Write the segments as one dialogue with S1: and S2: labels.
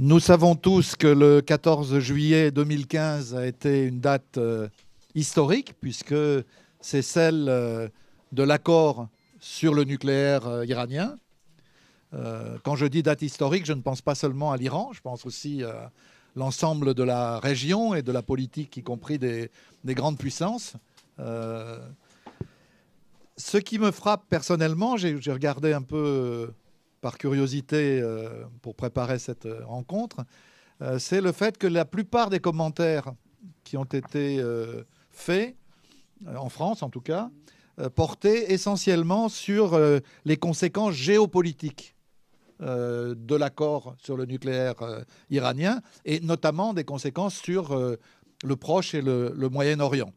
S1: Nous savons tous que le 14 juillet 2015 a été une date historique, puisque c'est celle de l'accord sur le nucléaire iranien. Quand je dis date historique, je ne pense pas seulement à l'Iran, je pense aussi à l'ensemble de la région et de la politique, y compris des grandes puissances. Ce qui me frappe personnellement, j'ai regardé un peu par curiosité pour préparer cette rencontre, c'est le fait que la plupart des commentaires qui ont été faits, en France en tout cas, portaient essentiellement sur les conséquences géopolitiques de l'accord sur le nucléaire iranien, et notamment des conséquences sur le Proche et le Moyen-Orient,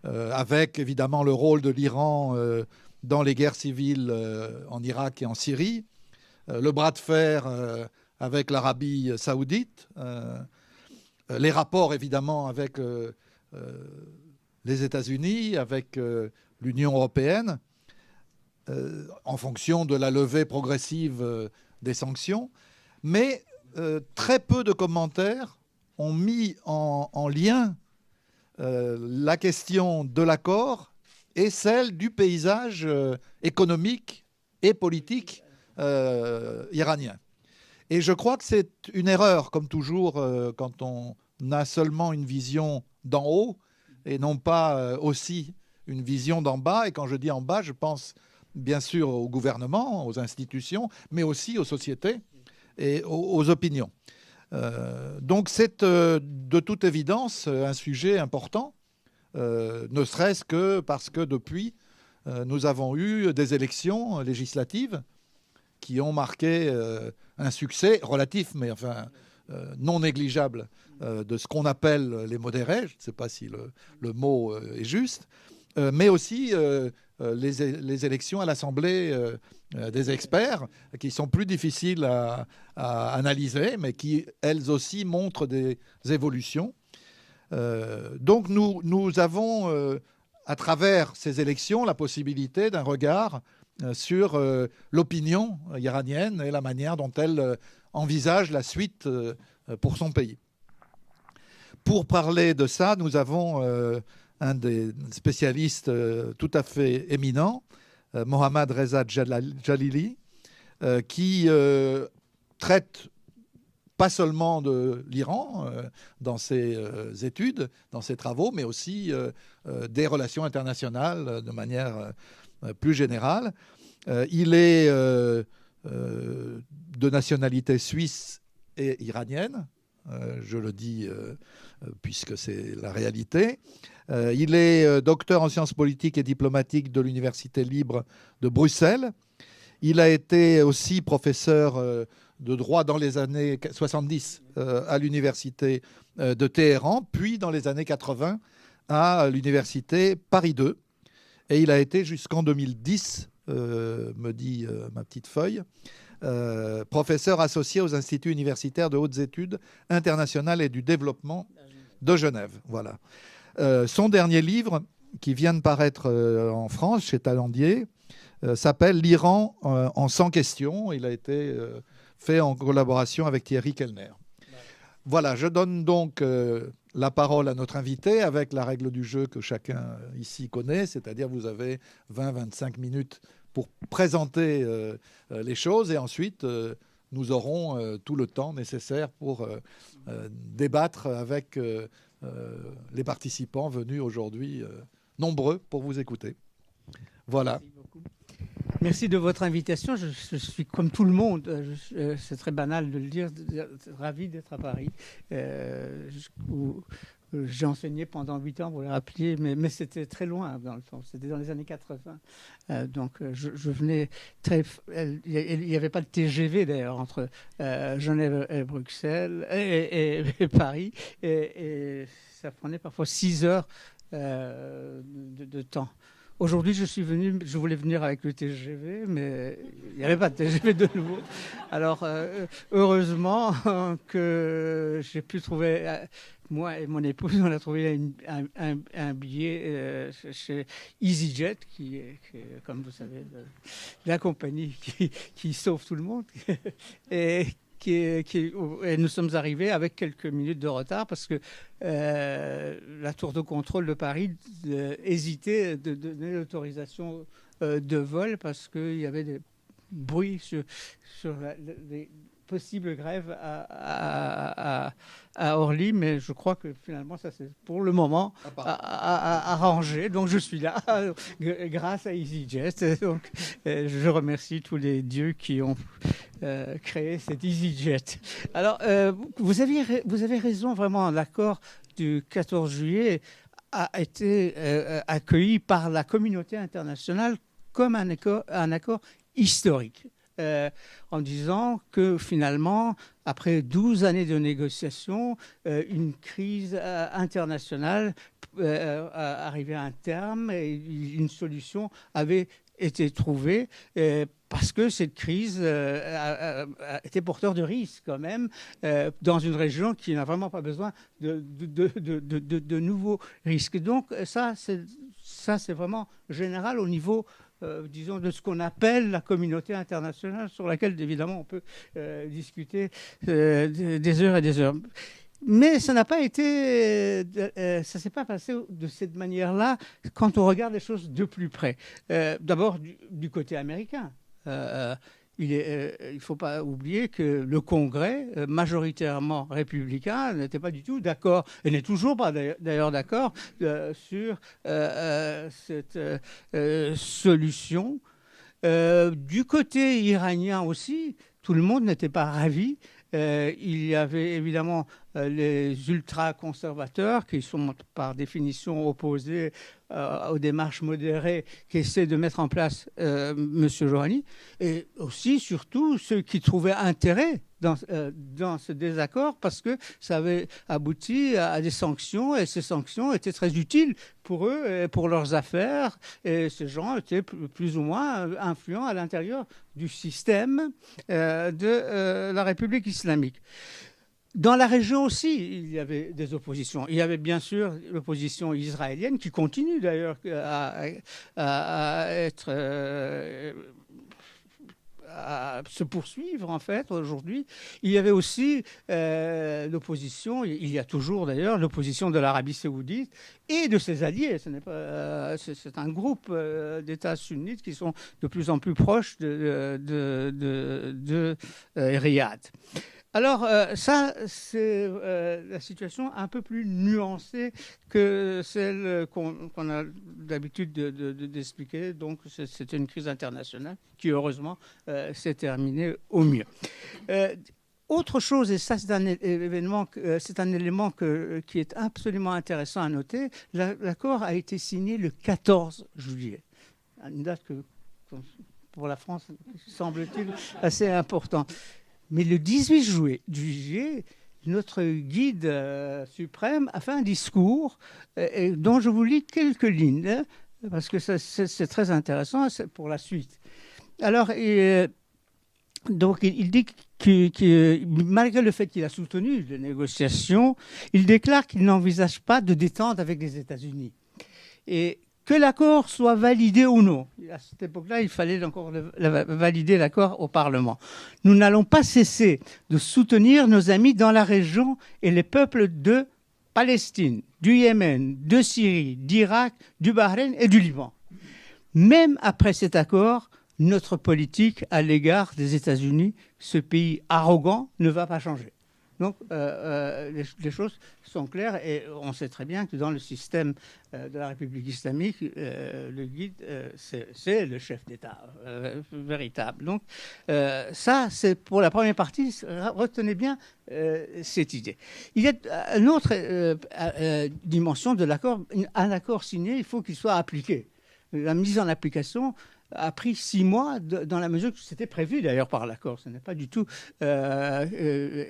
S1: avec évidemment le rôle de l'Iran dans les guerres civiles en Irak et en Syrie, le bras de fer avec l'Arabie saoudite, les rapports évidemment avec les États-Unis, avec l'Union européenne, en fonction de la levée progressive des sanctions. Mais très peu de commentaires ont mis en lien la question de l'accord et celle du paysage économique et politique iranien. Et je crois que c'est une erreur, comme toujours, quand on a seulement une vision d'en haut et non pas aussi une vision d'en bas. Et quand je dis en bas, je pense bien sûr au gouvernement, aux institutions, mais aussi aux sociétés et aux opinions. Donc c'est de toute évidence un sujet important, ne serait-ce que parce que depuis, nous avons eu des élections législatives qui ont marqué un succès relatif, mais enfin non négligeable, de ce qu'on appelle les modérés. Je ne sais pas si le mot est juste, mais aussi les élections à l'Assemblée des experts, qui sont plus difficiles à analyser, mais qui, elles aussi, montrent des évolutions. Donc nous avons, à travers ces élections, la possibilité d'un regard sur l'opinion iranienne et la manière dont elle envisage la suite pour son pays. Pour parler de ça, nous avons un des spécialistes tout à fait éminents, Mohammad Reza Jalili, qui traite pas seulement de l'Iran dans ses études, dans ses travaux, mais aussi des relations internationales de manière plus générale. Il est de nationalité suisse et iranienne, je le dis puisque c'est la réalité. Il est docteur en sciences politiques et diplomatiques de l'Université libre de Bruxelles. Il a été aussi professeur de droit dans les années 70 à l'Université de Téhéran, puis dans les années 80 à l'Université Paris II. Et il a été jusqu'en 2010, me dit ma petite feuille, professeur associé aux instituts universitaires de hautes études internationales et du développement de Genève. Voilà. Son dernier livre, qui vient de paraître en France chez Talandier, s'appelle L'Iran en 100 questions. Il a été fait en collaboration avec Thierry Kellner. Voilà, je donne donc la parole à notre invité avec la règle du jeu que chacun ici connaît, c'est-à-dire vous avez 20-25 minutes pour présenter les choses et ensuite nous aurons tout le temps nécessaire pour débattre avec les participants venus aujourd'hui nombreux pour vous écouter. Voilà.
S2: Merci beaucoup. Merci de votre invitation. Je suis comme tout le monde, c'est très banal de le dire, ravi d'être à Paris. J'ai enseigné pendant 8 ans, vous le rappeliez, mais c'était très loin dans le fond. C'était dans les années 80. Donc je venais très... Il n'y avait pas de TGV d'ailleurs entre Genève et Bruxelles et Paris. Et ça prenait parfois 6 heures de temps. Aujourd'hui, je voulais venir avec le TGV, mais il n'y avait pas de TGV de nouveau. Alors, heureusement que j'ai pu trouver, moi et mon épouse, on a trouvé un billet chez EasyJet, qui est, comme vous savez, la compagnie qui sauve tout le monde, et et nous sommes arrivés avec quelques minutes de retard parce que la tour de contrôle de Paris hésitait de donner l'autorisation de vol parce qu'il y avait des bruits sur les possibles grèves à Orly, mais je crois que finalement ça c'est pour le moment arrangé. Donc je suis là grâce à EasyJet. Donc je remercie tous les dieux qui ont créé cet EasyJet. Alors vous avez raison, vraiment, l'accord du 14 juillet a été accueilli par la communauté internationale comme un accord historique. En disant que finalement, après 12 années de négociations, une crise internationale arrivait à un terme et une solution avait été trouvée parce que cette crise était porteur de risques quand même dans une région qui n'a vraiment pas besoin de nouveaux risques. Donc ça c'est vraiment général au niveau disons, de ce qu'on appelle la communauté internationale, sur laquelle, évidemment, on peut discuter des heures et des heures. Mais ça n'a pas été, ça s'est pas passé de cette manière-là quand on regarde les choses de plus près. D'abord, du côté américain. Il ne faut pas oublier que le Congrès, majoritairement républicain, n'était pas du tout d'accord, et n'est toujours pas d'ailleurs d'accord sur cette solution. Du côté iranien aussi, tout le monde n'était pas ravi. Il y avait évidemment les ultra-conservateurs qui sont par définition opposés aux démarches modérées qu'essaie de mettre en place M. Rouhani, et aussi, surtout, ceux qui trouvaient intérêt dans ce désaccord parce que ça avait abouti à des sanctions, et ces sanctions étaient très utiles pour eux et pour leurs affaires, et ces gens étaient plus ou moins influents à l'intérieur du système de la République islamique. Dans la région aussi, il y avait des oppositions. Il y avait bien sûr l'opposition israélienne qui continue d'ailleurs à être... à se poursuivre en fait aujourd'hui. Il y avait aussi l'opposition, il y a toujours d'ailleurs l'opposition de l'Arabie saoudite et de ses alliés. Ce n'est pas, c'est un groupe d'États sunnites qui sont de plus en plus proches de Riyad. Alors ça, c'est la situation un peu plus nuancée que celle qu'on a l'habitude d'expliquer. Donc c'était une crise internationale qui heureusement s'est terminée au mieux. Autre chose, et ça c'est un élément qui est absolument intéressant à noter, l'accord a été signé le 14 juillet, une date que pour la France semble-t-il assez importante. Mais le 18 juillet, notre guide suprême a fait un discours dont je vous lis quelques lignes, parce que c'est très intéressant pour la suite. Alors, donc, il dit que malgré le fait qu'il a soutenu les négociations, il déclare qu'il n'envisage pas de détente avec les États-Unis. Et que l'accord soit validé ou non. À cette époque-là, il fallait encore valider l'accord au Parlement. Nous n'allons pas cesser de soutenir nos amis dans la région et les peuples de Palestine, du Yémen, de Syrie, d'Irak, du Bahreïn et du Liban. Même après cet accord, notre politique à l'égard des États-Unis, ce pays arrogant, ne va pas changer. Donc, les choses sont claires, et on sait très bien que dans le système de la République islamique, le guide, c'est le chef d'État véritable. Donc, ça, c'est pour la première partie. Retenez bien cette idée. Il y a une autre dimension de l'accord. Un accord signé, il faut qu'il soit appliqué. La mise en application a pris 6 mois dans la mesure que c'était prévu d'ailleurs par l'accord. Ce n'est pas du tout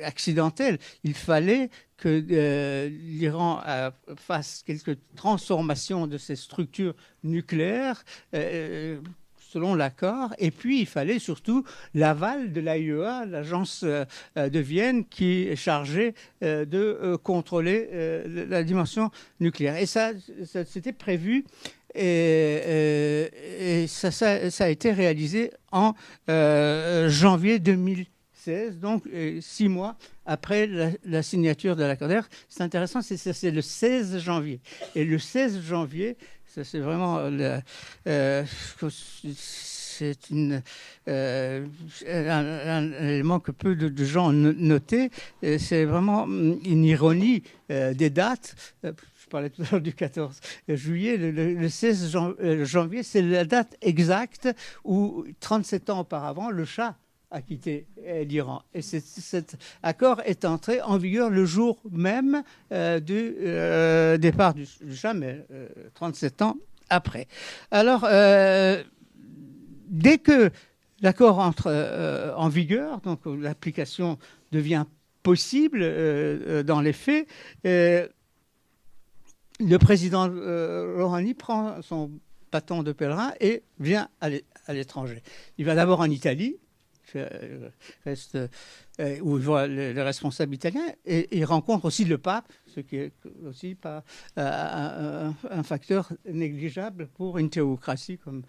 S2: accidentel. Il fallait que l'Iran fasse quelques transformations de ses structures nucléaires selon l'accord, et puis il fallait surtout l'aval de l'AIEA, l'agence de Vienne, qui est chargée de contrôler la dimension nucléaire. Et ça c'était prévu. Et ça a été réalisé en janvier 2016. 2016, donc 6 mois après la signature de l'accord. D'ailleurs, c'est intéressant, c'est le 16 janvier. Et le 16 janvier, ça c'est vraiment c'est un élément que peu de gens ont noté. C'est vraiment une ironie des dates. Je parlais tout à l'heure du 14 juillet. Le 16 janvier, c'est la date exacte où, 37 ans auparavant, le Shah a quitté l'Iran. Et cet accord est entré en vigueur le jour même du départ du Shah, mais 37 ans après. Alors, dès que l'accord entre en vigueur, donc l'application devient possible dans les faits, le président Rouhani prend son bâton de pèlerin et vient à l'étranger. Il va d'abord en Italie, où il voit les responsables italiens, et il rencontre aussi le pape, ce qui est aussi pas un facteur négligeable pour une théocratie comme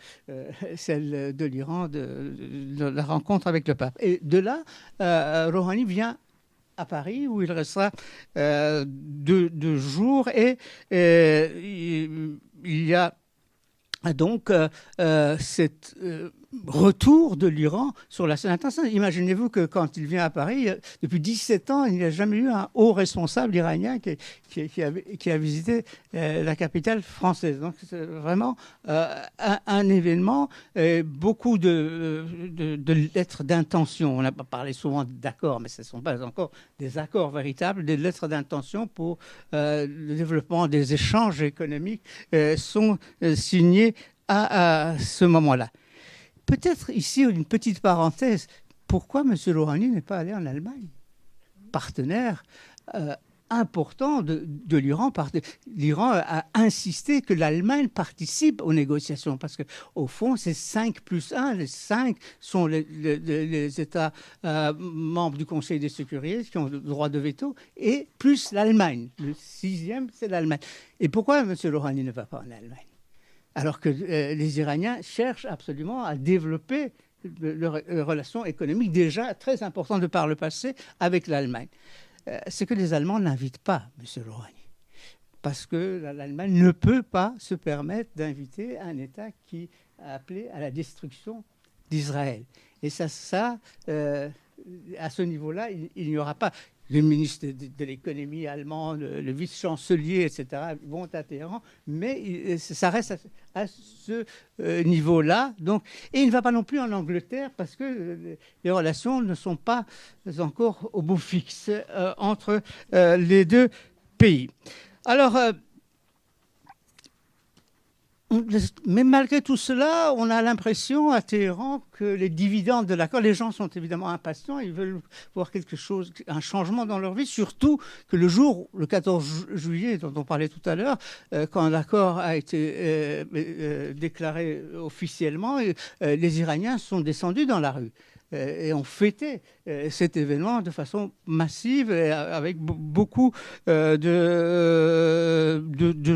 S2: celle de l'Iran, de la rencontre avec le pape. Et de là, Rouhani vient à Paris, où il restera 2 jours, et il y a donc cet retour de l'Iran sur la scène internationale. Imaginez-vous que quand il vient à Paris, depuis 17 ans, il n'y a jamais eu un haut responsable iranien qui a visité la capitale française. Donc c'est vraiment un événement, beaucoup de lettres d'intention. On a parlé souvent d'accords, mais ce ne sont pas encore des accords véritables. Des lettres d'intention pour le développement des échanges économiques sont signées à ce moment-là. Peut-être ici une petite parenthèse. Pourquoi M. Rouhani n'est pas allé en Allemagne, partenaire important de l'Iran? L'Iran a insisté que l'Allemagne participe aux négociations parce qu'au fond, c'est 5+1. Les 5 sont les États membres du Conseil de sécurité qui ont le droit de veto, et plus l'Allemagne. Le 6e, c'est l'Allemagne. Et pourquoi M. Rouhani ne va pas en Allemagne, alors que les Iraniens cherchent absolument à développer leurs relations économiques déjà très importantes de par le passé avec l'Allemagne? C'est que les Allemands n'invitent pas M. Rouhani, parce que l'Allemagne ne peut pas se permettre d'inviter un État qui a appelé à la destruction d'Israël. Et à ce niveau-là, il n'y aura pas. Le ministre de l'économie allemand, le vice-chancelier, etc., vont à Téhéran, mais ça reste à ce niveau-là. Donc, et il ne va pas non plus en Angleterre parce que les relations ne sont pas encore au beau fixe entre les 2 pays. Alors, mais malgré tout cela, on a l'impression à Téhéran que les dividendes de l'accord, les gens sont évidemment impatients, ils veulent voir quelque chose, un changement dans leur vie, surtout que le jour, le 14 juillet, dont on parlait tout à l'heure, quand l'accord a été déclaré officiellement, les Iraniens sont descendus dans la rue et ont fêté cet événement de façon massive et avec beaucoup de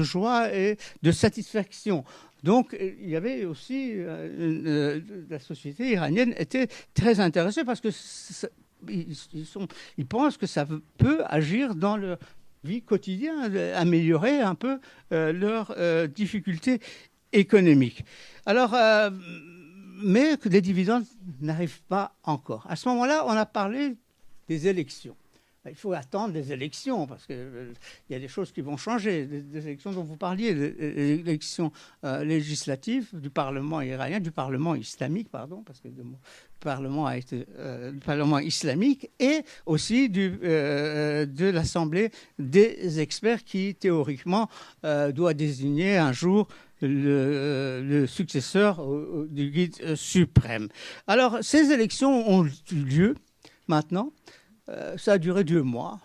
S2: joie et de satisfaction. Donc, il y avait aussi la société iranienne était très intéressée parce que ils pensent que ça peut agir dans leur vie quotidienne, améliorer un peu leurs difficultés économiques. Alors, mais que les dividendes n'arrivent pas encore. À ce moment-là, on a parlé des élections. Il faut attendre des élections parce qu'il y a des choses qui vont changer. Des élections dont vous parliez, les élections législatives du Parlement iranien, du Parlement islamique, pardon, parce que le mot Parlement a été du Parlement islamique, et aussi de l'Assemblée des experts qui, théoriquement, doit désigner un jour le successeur du guide suprême. Alors, ces élections ont eu lieu maintenant. Ça a duré 2 mois.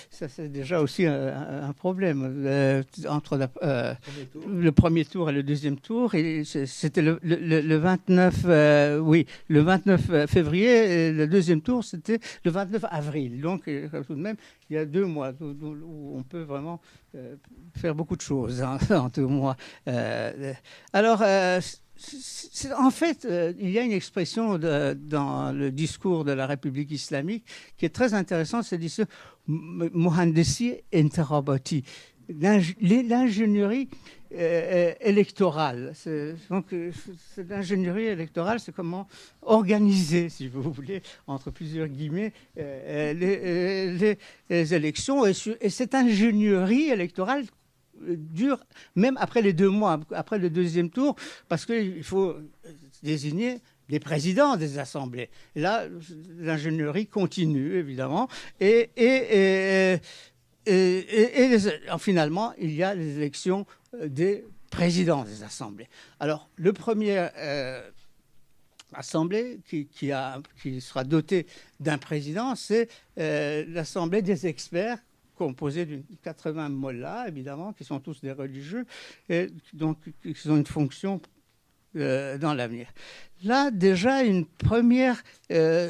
S2: Ça, c'est déjà aussi un problème. Entre le premier tour et le deuxième tour, et c'était le 29, le 29 février, et le deuxième tour, c'était le 29 avril. Donc, tout de même, il y a 2 mois où on peut vraiment faire beaucoup de choses en 2 mois. Alors, En fait, il y a une expression dans le discours de la République islamique qui est très intéressante, c'est dit Mohandesi Interabati, l'ingénierie électorale. Donc, l'ingénierie électorale, c'est comment organiser, si vous voulez, entre plusieurs guillemets, les élections. Et cette ingénierie électorale dure même après les 2 mois, après le deuxième tour, parce qu'il faut désigner les présidents des assemblées. Et là, l'ingénierie continue, évidemment. Et finalement, il y a les élections des présidents des assemblées. Alors, le premier assemblée qui sera dotée d'un président, c'est l'assemblée des experts, composée de 80 mollahs, évidemment, qui sont tous des religieux, et donc qui ont une fonction dans l'avenir. Là, déjà, une première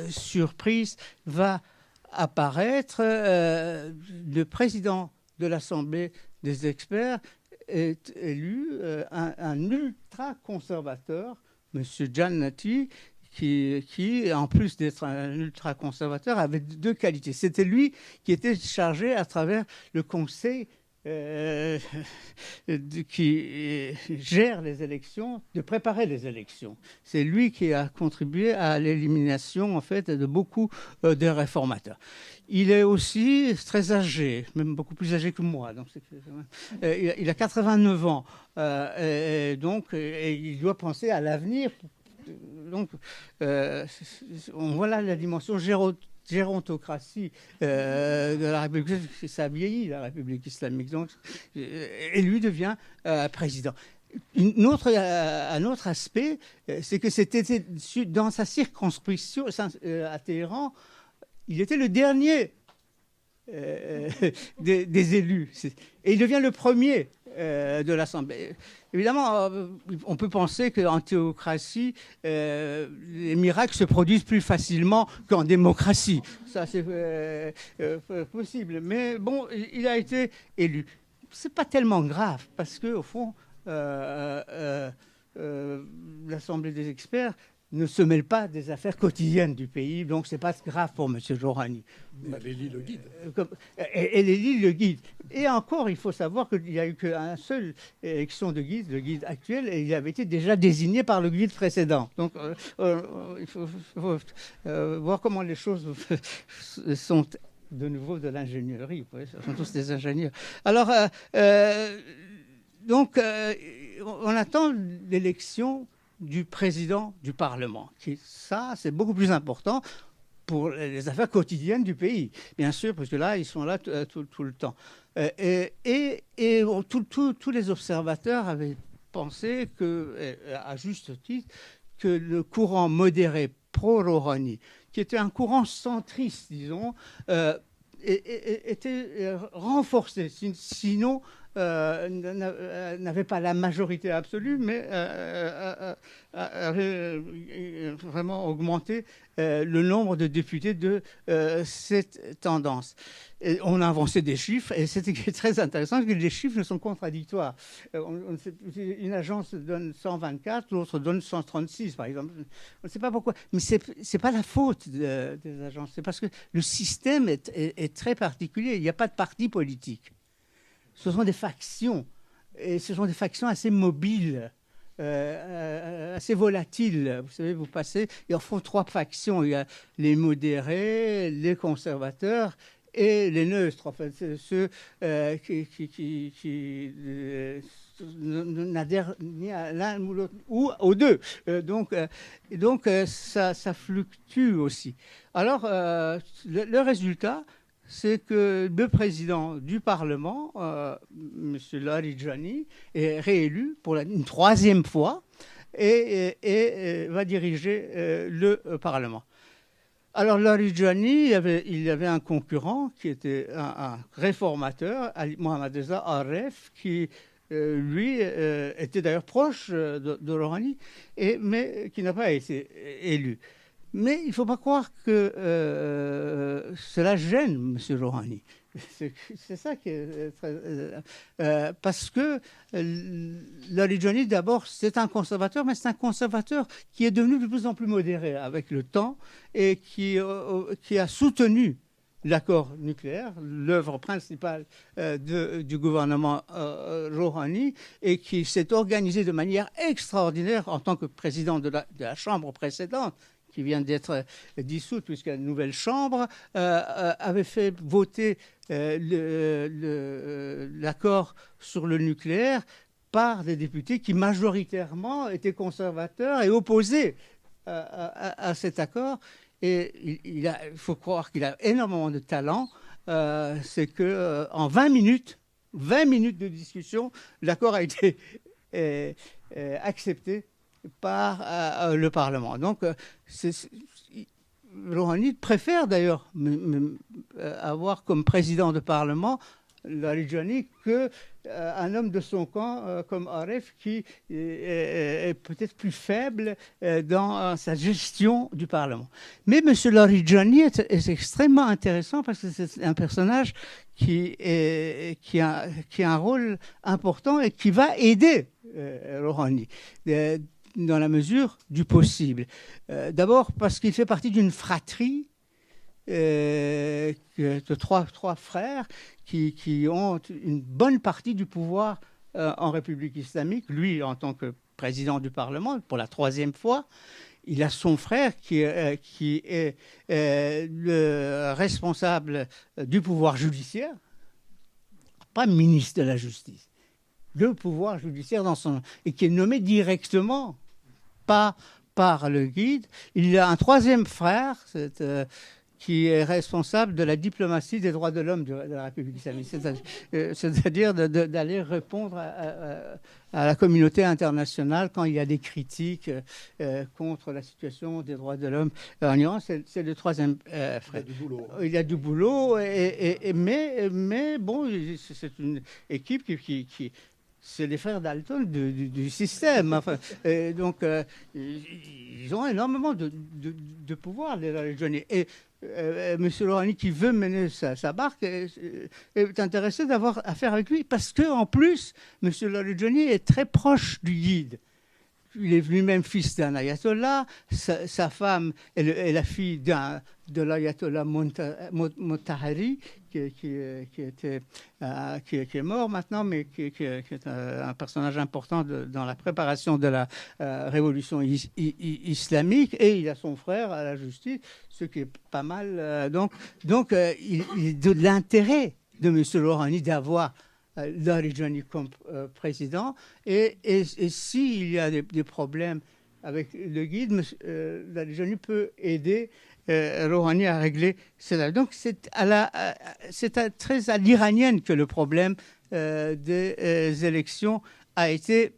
S2: surprise va apparaître. Le président de l'Assemblée des experts est élu un ultra-conservateur, M. Jannati, qui, en plus d'être un ultra-conservateur, avait 2 qualités. C'était lui qui était chargé, à travers le conseil qui gère les élections, de préparer les élections. C'est lui qui a contribué à l'élimination, en fait, de beaucoup de réformateurs. Il est aussi très âgé, même beaucoup plus âgé que moi. Donc il a 89 ans. Donc il doit penser à l'avenir. Donc, on voit là la dimension gérontocratie de la République. Ça a vieilli, la République islamique. Donc, et lui devient président. Un autre aspect, c'est que c'était dans sa circonscription à Téhéran, il était le dernier des élus. Et il devient le premier de l'Assemblée. Évidemment, on peut penser qu'en théocratie, les miracles se produisent plus facilement qu'en démocratie. Ça, c'est possible. Mais bon, il a été élu. C'est pas tellement grave, parce qu'au fond, l'Assemblée des experts ne se mêle pas des affaires quotidiennes du pays, donc c'est pas grave pour M. Rouhani.
S1: L'élite le guide.
S2: Et l'élite le guide. Et encore, il faut savoir qu'il n'y a eu qu'une seule élection de guide, le guide actuel, et il avait été déjà désigné par le guide précédent. Donc, il faut voir comment les choses sont de nouveau de l'ingénierie. Ce sont tous des ingénieurs. Alors, donc, on attend l'élection du président du Parlement. Ça, c'est beaucoup plus important pour les affaires quotidiennes du pays, bien sûr, parce que là, ils sont là tout le temps. Tous les observateurs avaient pensé, à juste titre, que le courant modéré pro-Rouhani, qui était un courant centriste, disons, était renforcé. Sinon, n'avait pas la majorité absolue, mais avait vraiment augmenté le nombre de députés de cette tendance. Et on a avancé des chiffres, et c'est très intéressant que les chiffres sont contradictoires. Une agence donne 124, l'autre donne 136, par exemple. On ne sait pas pourquoi, mais c'est pas la faute des agences, c'est parce que le système est très particulier. Il n'y a pas de parti politique. Ce sont des factions, et ce sont des factions assez mobiles, assez volatiles. Vous savez, vous passez, il en faut 3 factions. Il y a les modérés, les conservateurs et les neutres. En fait, c'est ceux qui n'adhèrent ni à l'un ou l'autre, ou aux deux. Donc, ça fluctue aussi. Alors, le résultat, c'est que le président du Parlement, M. Larijani, est réélu pour une 3e fois et va diriger le Parlement. Alors, Larijani, il avait un concurrent qui était un réformateur, Mohammad Reza Aref, qui, lui, était d'ailleurs proche de Rouhani, mais qui n'a pas été élu. Mais il ne faut pas croire que cela gêne M. Rouhani. C'est ça qui est parce que Larijani, d'abord, c'est un conservateur, mais c'est un conservateur qui est devenu de plus en plus modéré avec le temps et qui a soutenu l'accord nucléaire, l'œuvre principale du gouvernement Rouhani, et qui s'est organisé de manière extraordinaire en tant que président de la Chambre précédente, qui vient d'être dissoute puisque la nouvelle Chambre avait fait voter l'accord sur le nucléaire par des députés qui majoritairement étaient conservateurs et opposés à cet accord. Et il faut croire qu'il a énormément de talent. C'est qu'en 20 minutes de discussion, l'accord a été accepté par le Parlement. Donc, Rouhani préfère d'ailleurs avoir comme président de Parlement Larijani qu'un homme de son camp comme Aref qui est peut-être plus faible dans sa gestion du Parlement. Mais M. Larijani est extrêmement intéressant parce que c'est un personnage qui a un rôle important et qui va aider Rouhani dans la mesure du possible. D'abord parce qu'il fait partie d'une fratrie de trois frères qui ont une bonne partie du pouvoir en République islamique. Lui, en tant que président du Parlement, pour la 3e fois, il a son frère qui est le responsable du pouvoir judiciaire, pas ministre de la Justice, le pouvoir judiciaire et qui est nommé directement par le guide. Il y a un 3e frère qui est responsable de la diplomatie des droits de l'homme de la République islamique, c'est-à-dire d'aller répondre à la communauté internationale quand il y a des critiques contre la situation des droits de l'homme en Iran. C'est le 3e frère. Il y a du boulot, mais bon, c'est une équipe qui c'est les frères Dalton du système. Enfin, donc, ils ont énormément de pouvoir, les Larijani. Et M. Rouhani, qui veut mener sa barque, est intéressé d'avoir affaire avec lui parce qu'en plus, M. Larijani est très proche du guide. Il est lui-même fils d'un ayatollah. Sa femme est la fille de l'ayatollah Motahari, qui est mort maintenant, mais qui est un personnage important dans la préparation de la révolution islamique. Et il a son frère à la justice, ce qui est pas mal. Donc il est de l'intérêt de M. Rouhani d'avoir Larijani comme président. Et s'il y a des problèmes avec le guide, Larijani peut aider Rouhani à régler cela. Donc c'est très à l'iranienne que le problème des élections a été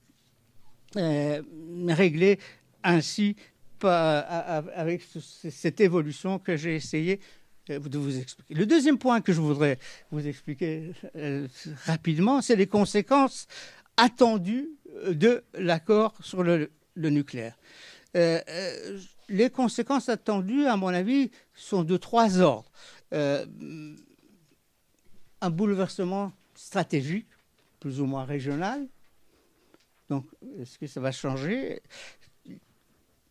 S2: réglé ainsi avec cette évolution que j'ai essayé de vous expliquer. Le deuxième point que je voudrais vous expliquer rapidement, c'est les conséquences attendues de l'accord sur le nucléaire. Les conséquences attendues, à mon avis, sont de 3 ordres. Un bouleversement stratégique, plus ou moins régional. Donc, est-ce que ça va changer ?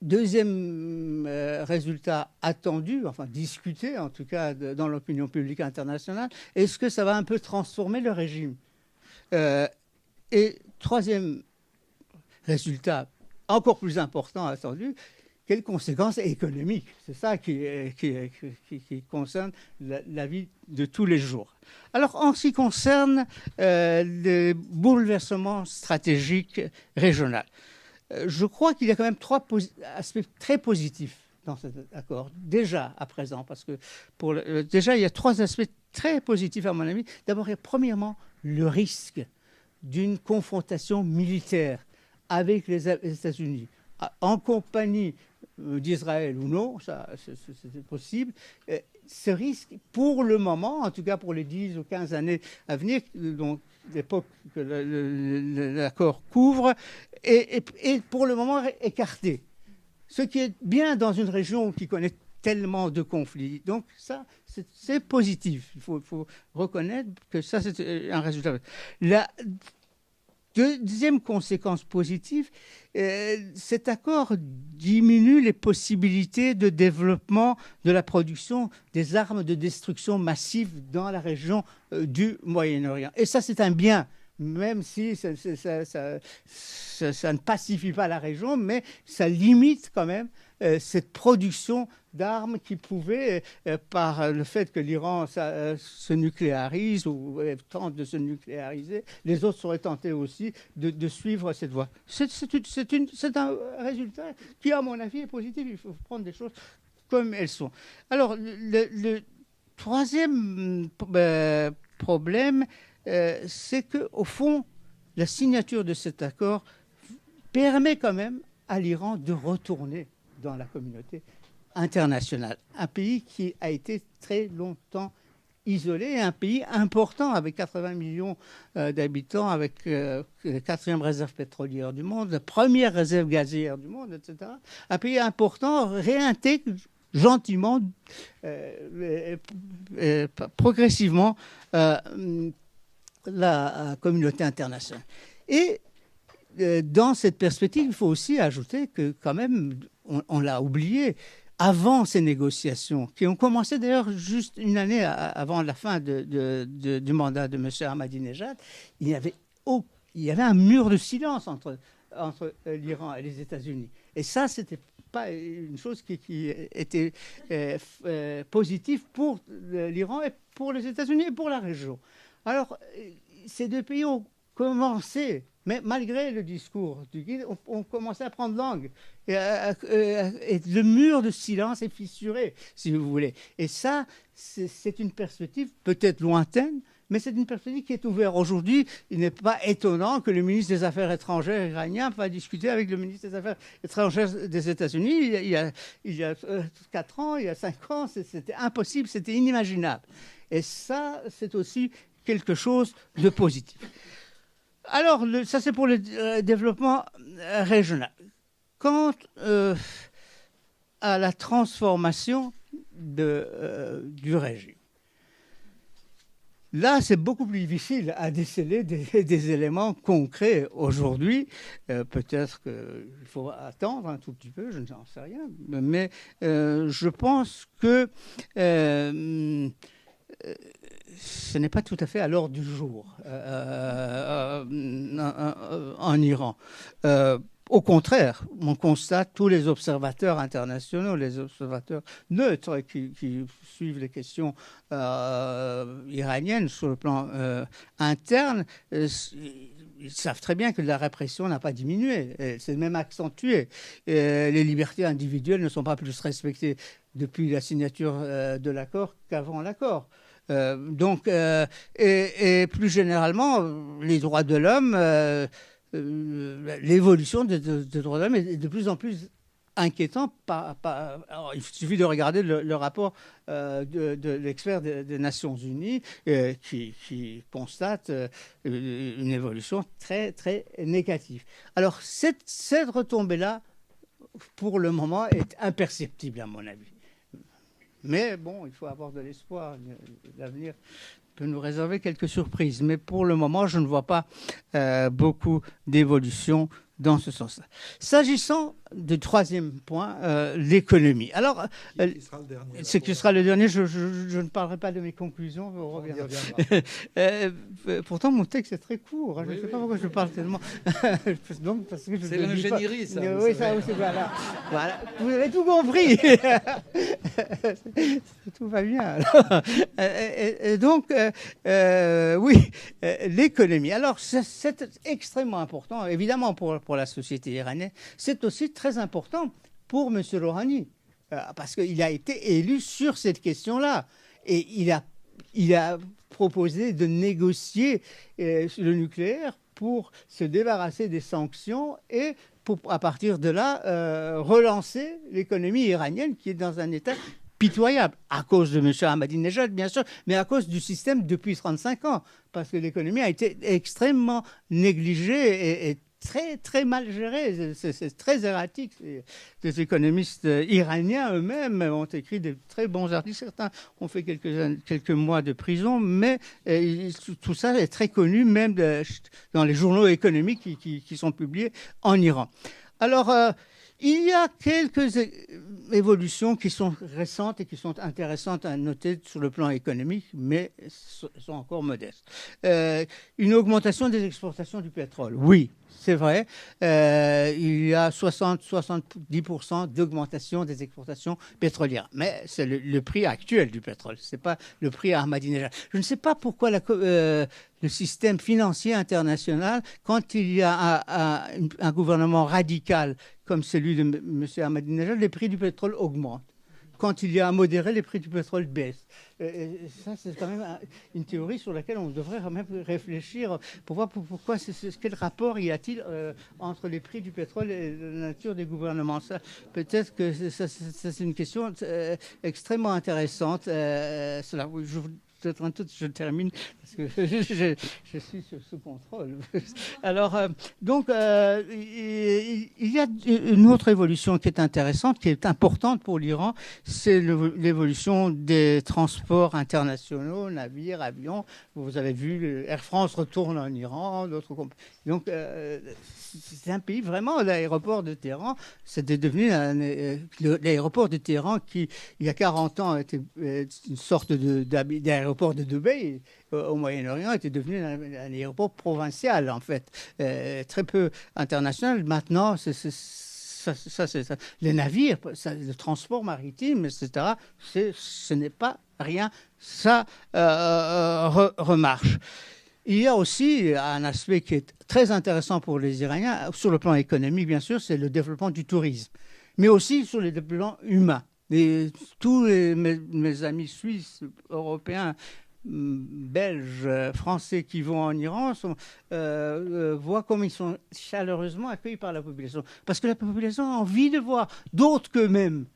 S2: Deuxième résultat attendu, enfin discuté en tout cas dans l'opinion publique internationale, est-ce que ça va un peu transformer le régime ? Et troisième résultat encore plus important attendu, quelles conséquences économiques ? C'est ça qui concerne la vie de tous les jours. Alors, en ce qui concerne les bouleversements stratégiques régionaux, je crois qu'il y a quand même 3 aspects très positifs dans cet accord, déjà à présent, parce que déjà, il y a 3 aspects très positifs à mon avis. D'abord, premièrement, le risque d'une confrontation militaire avec les États-Unis, en compagnie d'Israël ou non, ça c'est possible. Ce risque, pour le moment, en tout cas pour les 10 ou 15 années à venir, donc l'époque que l'accord couvre, est pour le moment écarté. Ce qui est bien dans une région qui connaît tellement de conflits. Donc ça, c'est positif. Il faut reconnaître que ça, c'est un résultat. La deuxième conséquence positive, cet accord diminue les possibilités de développement de la production des armes de destruction massive dans la région du Moyen-Orient. Et ça, c'est un bien, même si ça ne pacifie pas la région, mais ça limite quand même cette production d'armes qui pouvait, par le fait que l'Iran se nucléarise ou tente de se nucléariser, les autres seraient tentés aussi de suivre cette voie. C'est un résultat qui, à mon avis, est positif. Il faut prendre des choses comme elles sont. Alors, le troisième problème, c'est qu'au fond, la signature de cet accord permet quand même à l'Iran de retourner dans la communauté internationale. Un pays qui a été très longtemps isolé, un pays important avec 80 millions d'habitants, avec la quatrième réserve pétrolière du monde, la première réserve gazière du monde, etc. Un pays important réintègre gentiment, progressivement, la communauté internationale. Et dans cette perspective, il faut aussi ajouter que quand même, on l'a oublié, avant ces négociations, qui ont commencé d'ailleurs juste une année avant la fin du mandat de M. Ahmadinejad, il y avait un mur de silence entre l'Iran et les États-Unis. Et ça, c'était pas une chose qui était positive pour l'Iran et pour les États-Unis et pour la région. Alors, ces deux pays ont commencé, mais malgré le discours du guide, on commençait à prendre langue. Et le mur de silence est fissuré, si vous voulez. Et ça, c'est une perspective peut-être lointaine, mais c'est une perspective qui est ouverte aujourd'hui. Il n'est pas étonnant que le ministre des Affaires étrangères iranien va discuter avec le ministre des Affaires étrangères des États-Unis. Il y a 4 ans, il y a 5 ans, c'était impossible, c'était inimaginable. Et ça, c'est aussi quelque chose de positif. Alors, ça c'est pour le développement régional. Quant à la transformation du régime, là c'est beaucoup plus difficile à déceler des éléments concrets aujourd'hui. Peut-être qu'il faut attendre un tout petit peu, je n'en sais rien, mais je pense que ce n'est pas tout à fait à l'ordre du jour en Iran. Au contraire, on constate tous les observateurs internationaux, les observateurs neutres qui suivent les questions iraniennes sur le plan interne, ils savent très bien que la répression n'a pas diminué, c'est même accentué. Les libertés individuelles ne sont pas plus respectées depuis la signature de l'accord qu'avant l'accord. Et plus généralement, les droits de l'homme, l'évolution des droits de l'homme est de plus en plus inquiétante. Alors, il suffit de regarder le rapport de l'expert des Nations Unies qui constate une évolution très, très négative. Alors, cette retombée-là, pour le moment, est imperceptible, à mon avis. Mais bon, il faut avoir de l'espoir. L'avenir peut nous réserver quelques surprises. Mais pour le moment, je ne vois pas beaucoup d'évolution dans ce sens-là. S'agissant du troisième point, l'économie. Alors,
S1: qui sera le dernier.
S2: Ce qui sera le dernier, je ne parlerai pas de mes conclusions, on reviendra. Pourtant, mon texte est très court. Je ne sais pas pourquoi je parle tellement. Donc, parce que
S3: c'est l'ingénierie, ça.
S2: Oui, ça aussi, voilà. Vous avez tout compris. Tout va bien. Et donc, oui, l'économie. Alors, c'est extrêmement important, évidemment, pour la société iranienne. C'est aussi très important pour M. Rouhani, parce qu'il a été élu sur cette question-là. Et il a proposé de négocier le nucléaire pour se débarrasser des sanctions et pour, à partir de là, relancer l'économie iranienne qui est dans un état pitoyable, à cause de M. Ahmadinejad, bien sûr, mais à cause du système depuis 35 ans, parce que l'économie a été extrêmement négligée et très mal géré, c'est très erratique. Les économistes iraniens eux-mêmes ont écrit de très bons articles. Certains ont fait quelques mois de prison, mais tout ça est très connu, même dans les journaux économiques qui sont publiés en Iran. Alors, il y a quelques évolutions qui sont récentes et qui sont intéressantes à noter sur le plan économique, mais sont encore modestes. Une augmentation des exportations du pétrole, oui, c'est vrai. Il y a 60-70% d'augmentation des exportations pétrolières. Mais c'est le prix actuel du pétrole, ce n'est pas le prix à Ahmadinejad. Je ne sais pas pourquoi le système financier international, quand il y a un gouvernement radical comme celui de M. Ahmadinejad, les prix du pétrole augmentent. Quand il y a un modéré, les prix du pétrole baissent. Et ça, c'est quand même une théorie sur laquelle on devrait quand même réfléchir pour voir pourquoi, quel rapport y a-t-il entre les prix du pétrole et la nature des gouvernements. Ça, peut-être que c'est une question extrêmement intéressante. Je termine parce que je suis sous contrôle. Alors, donc, il y a une autre évolution qui est intéressante, qui est importante pour l'Iran, c'est l'évolution des transports internationaux, navires, avions. Vous avez vu, Air France retourne en Iran, d'autres compagnies. Donc, c'est un pays, vraiment, l'aéroport de Téhéran, c'était devenu l'aéroport de Téhéran qui, il y a 40 ans, était une sorte d'aéroport de Dubaï au Moyen-Orient, était devenu un aéroport provincial, en fait, très peu international. Maintenant, les navires, le transport maritime, etc., ce n'est pas rien. Ça remarche. Il y a aussi un aspect qui est très intéressant pour les Iraniens, sur le plan économique, bien sûr, c'est le développement du tourisme, mais aussi sur le développement humain. Tous mes amis suisses, européens, belges, français qui vont en Iran voient comme ils sont chaleureusement accueillis par la population. Parce que la population a envie de voir d'autres qu'eux-mêmes,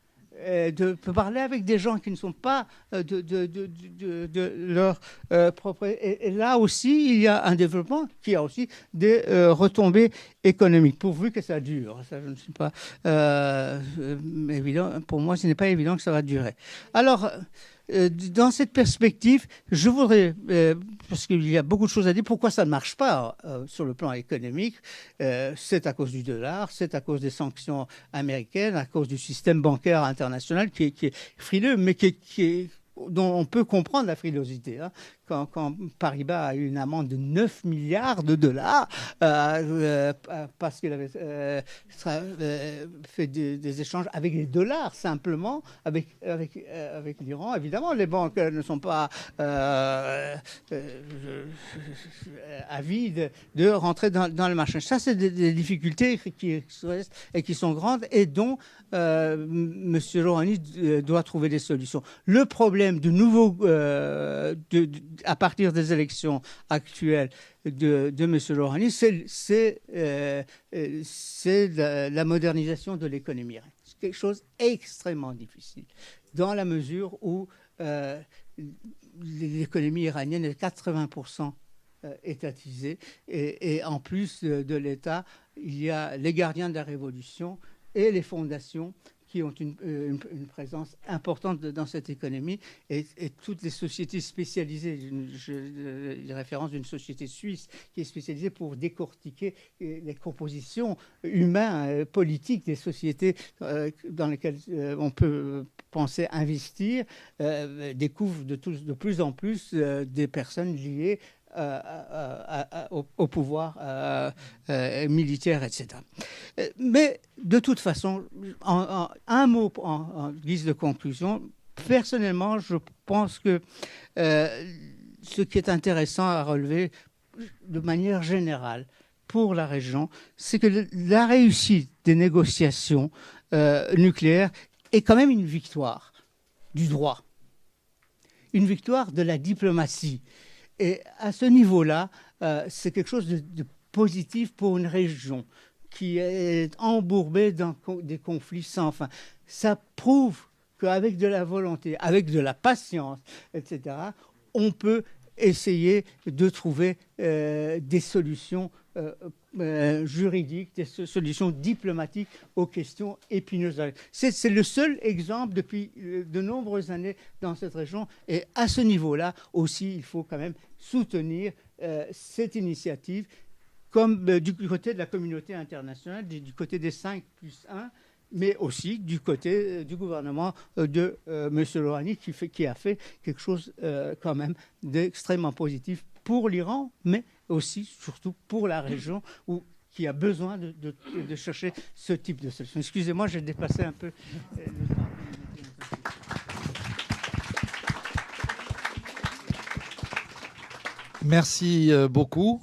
S2: de parler avec des gens qui ne sont pas de leur propre... Et là aussi, il y a un développement qui a aussi des retombées économiques, pourvu que ça dure. Ça, je ne sais pas évident. Pour moi, ce n'est pas évident que ça va durer. Alors... dans cette perspective, je voudrais, parce qu'il y a beaucoup de choses à dire, pourquoi ça ne marche pas sur le plan économique. C'est à cause du dollar, c'est à cause des sanctions américaines, à cause du système bancaire international qui est frileux, mais dont on peut comprendre la frilosité. Hein. Quand Paribas a eu une amende de 9 milliards de dollars parce qu'il avait fait des échanges avec les dollars simplement, avec l'Iran. Évidemment, les banques ne sont pas avides de rentrer dans le marché. Ça, c'est des difficultés qui sont grandes et dont M. Rouhani doit trouver des solutions. Le problème de nouveau à partir des élections actuelles de M. Rouhani, c'est la modernisation de l'économie. C'est quelque chose d'extrêmement difficile, dans la mesure où l'économie iranienne est 80% étatisée, et en plus de l'État, il y a les gardiens de la révolution et les fondations qui ont une présence importante dans cette économie, et toutes les sociétés spécialisées. J'ai référence d'une société suisse qui est spécialisée pour décortiquer les compositions humaines, politiques des sociétés dans lesquelles on peut penser investir, découvre de plus en plus des personnes liées au pouvoir militaire, etc. Mais de toute façon, un mot en guise de conclusion, personnellement, je pense que ce qui est intéressant à relever de manière générale pour la région, c'est que la réussite des négociations nucléaires est quand même une victoire du droit, une victoire de la diplomatie. Et à ce niveau-là, c'est quelque chose de positif pour une région qui est embourbée dans des conflits sans fin. Ça prouve qu'avec de la volonté, avec de la patience, etc., on peut essayer de trouver des solutions juridiques, des solutions diplomatiques aux questions épineuses. C'est le seul exemple depuis de nombreuses années dans cette région. Et à ce niveau-là aussi, il faut quand même soutenir cette initiative, comme du côté de la communauté internationale, du côté des 5+1, mais aussi du côté du gouvernement de M. Rouhani, qui a fait quelque chose quand même d'extrêmement positif pour l'Iran, mais aussi, surtout, pour la région qui a besoin de chercher ce type de solution. Excusez-moi, j'ai dépassé un peu le temps.
S1: Merci beaucoup.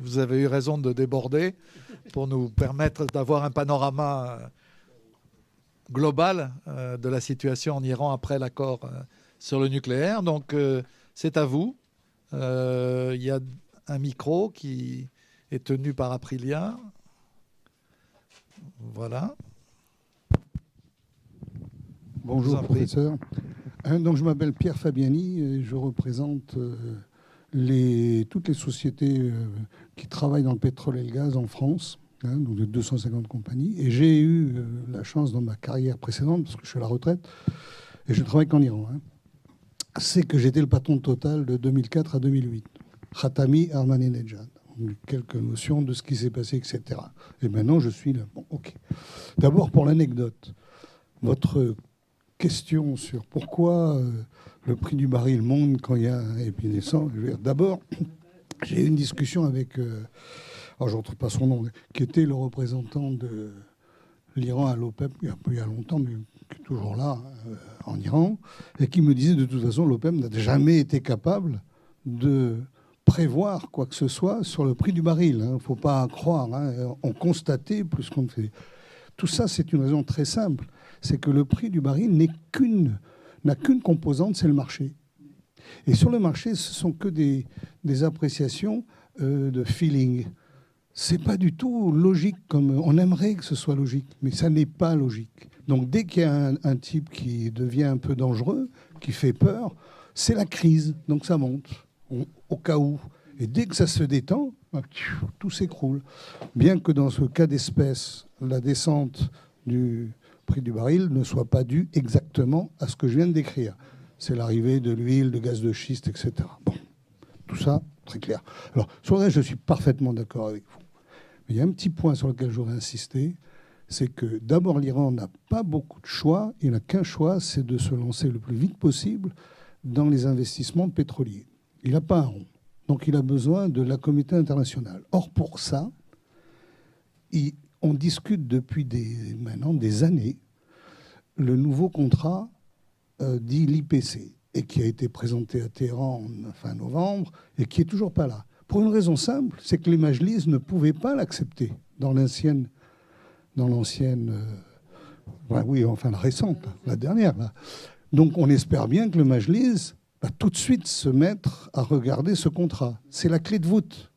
S1: Vous avez eu raison de déborder pour nous permettre d'avoir un panorama global de la situation en Iran après l'accord sur le nucléaire. Donc, c'est à vous. Il y a un micro qui est tenu par Aprilia. Voilà.
S3: Bonjour, professeur. Donc, je m'appelle Pierre Fabiani et je représente toutes les sociétés qui travaillent dans le pétrole et le gaz en France, donc de 250 compagnies. Et j'ai eu la chance dans ma carrière précédente, parce que je suis à la retraite, et je ne travaille qu'en Iran, c'est que j'étais le patron de Total de 2004 à 2008. Khatami Ahmadinejad. Quelques notions de ce qui s'est passé, etc. Et maintenant, je suis là. Bon, ok. D'abord, pour l'anecdote, votre question sur pourquoi le prix du baril monte quand il y a un épidémie. D'abord, j'ai eu une discussion avec, je ne retrouve pas son nom, qui était le représentant de l'Iran à l'OPEP, il y a longtemps, mais qui est toujours là, en Iran, et qui me disait de toute façon, l'OPEP n'a jamais été capable de prévoir quoi que ce soit sur le prix du baril. Il ne faut pas croire. On constatait plus qu'on ne fait. Tout ça, c'est une raison très simple. C'est que le prix du baril n'a qu'une composante, c'est le marché. Et sur le marché, ce ne sont que des appréciations de feeling. Ce n'est pas du tout logique, comme on aimerait que ce soit logique, mais ça n'est pas logique. Donc dès qu'il y a un type qui devient un peu dangereux, qui fait peur, c'est la crise, donc ça monte, au cas où. Et dès que ça se détend, tout s'écroule. Bien que dans ce cas d'espèce, la descente du prix du baril ne soit pas due exactement à ce que je viens de décrire. C'est l'arrivée de l'huile, de gaz de schiste, etc. Bon, tout ça, très clair. Alors, sur le reste, je suis parfaitement d'accord avec vous. Mais il y a un petit point sur lequel j'aurais insisté, c'est que d'abord, l'Iran n'a pas beaucoup de choix. Il n'a qu'un choix, c'est de se lancer le plus vite possible dans les investissements pétroliers. Il n'a pas un rond. Donc, il a besoin de la communauté internationale. Or, pour ça, on discute depuis maintenant des années le nouveau contrat dit l'IPC, et qui a été présenté à Téhéran en fin novembre, et qui n'est toujours pas là. Pour une raison simple, c'est que les Majlis ne pouvaient pas l'accepter dans l'ancienne, la récente, la dernière. Là. Donc on espère bien que le Majlis va tout de suite se mettre à regarder ce contrat. C'est la clé de voûte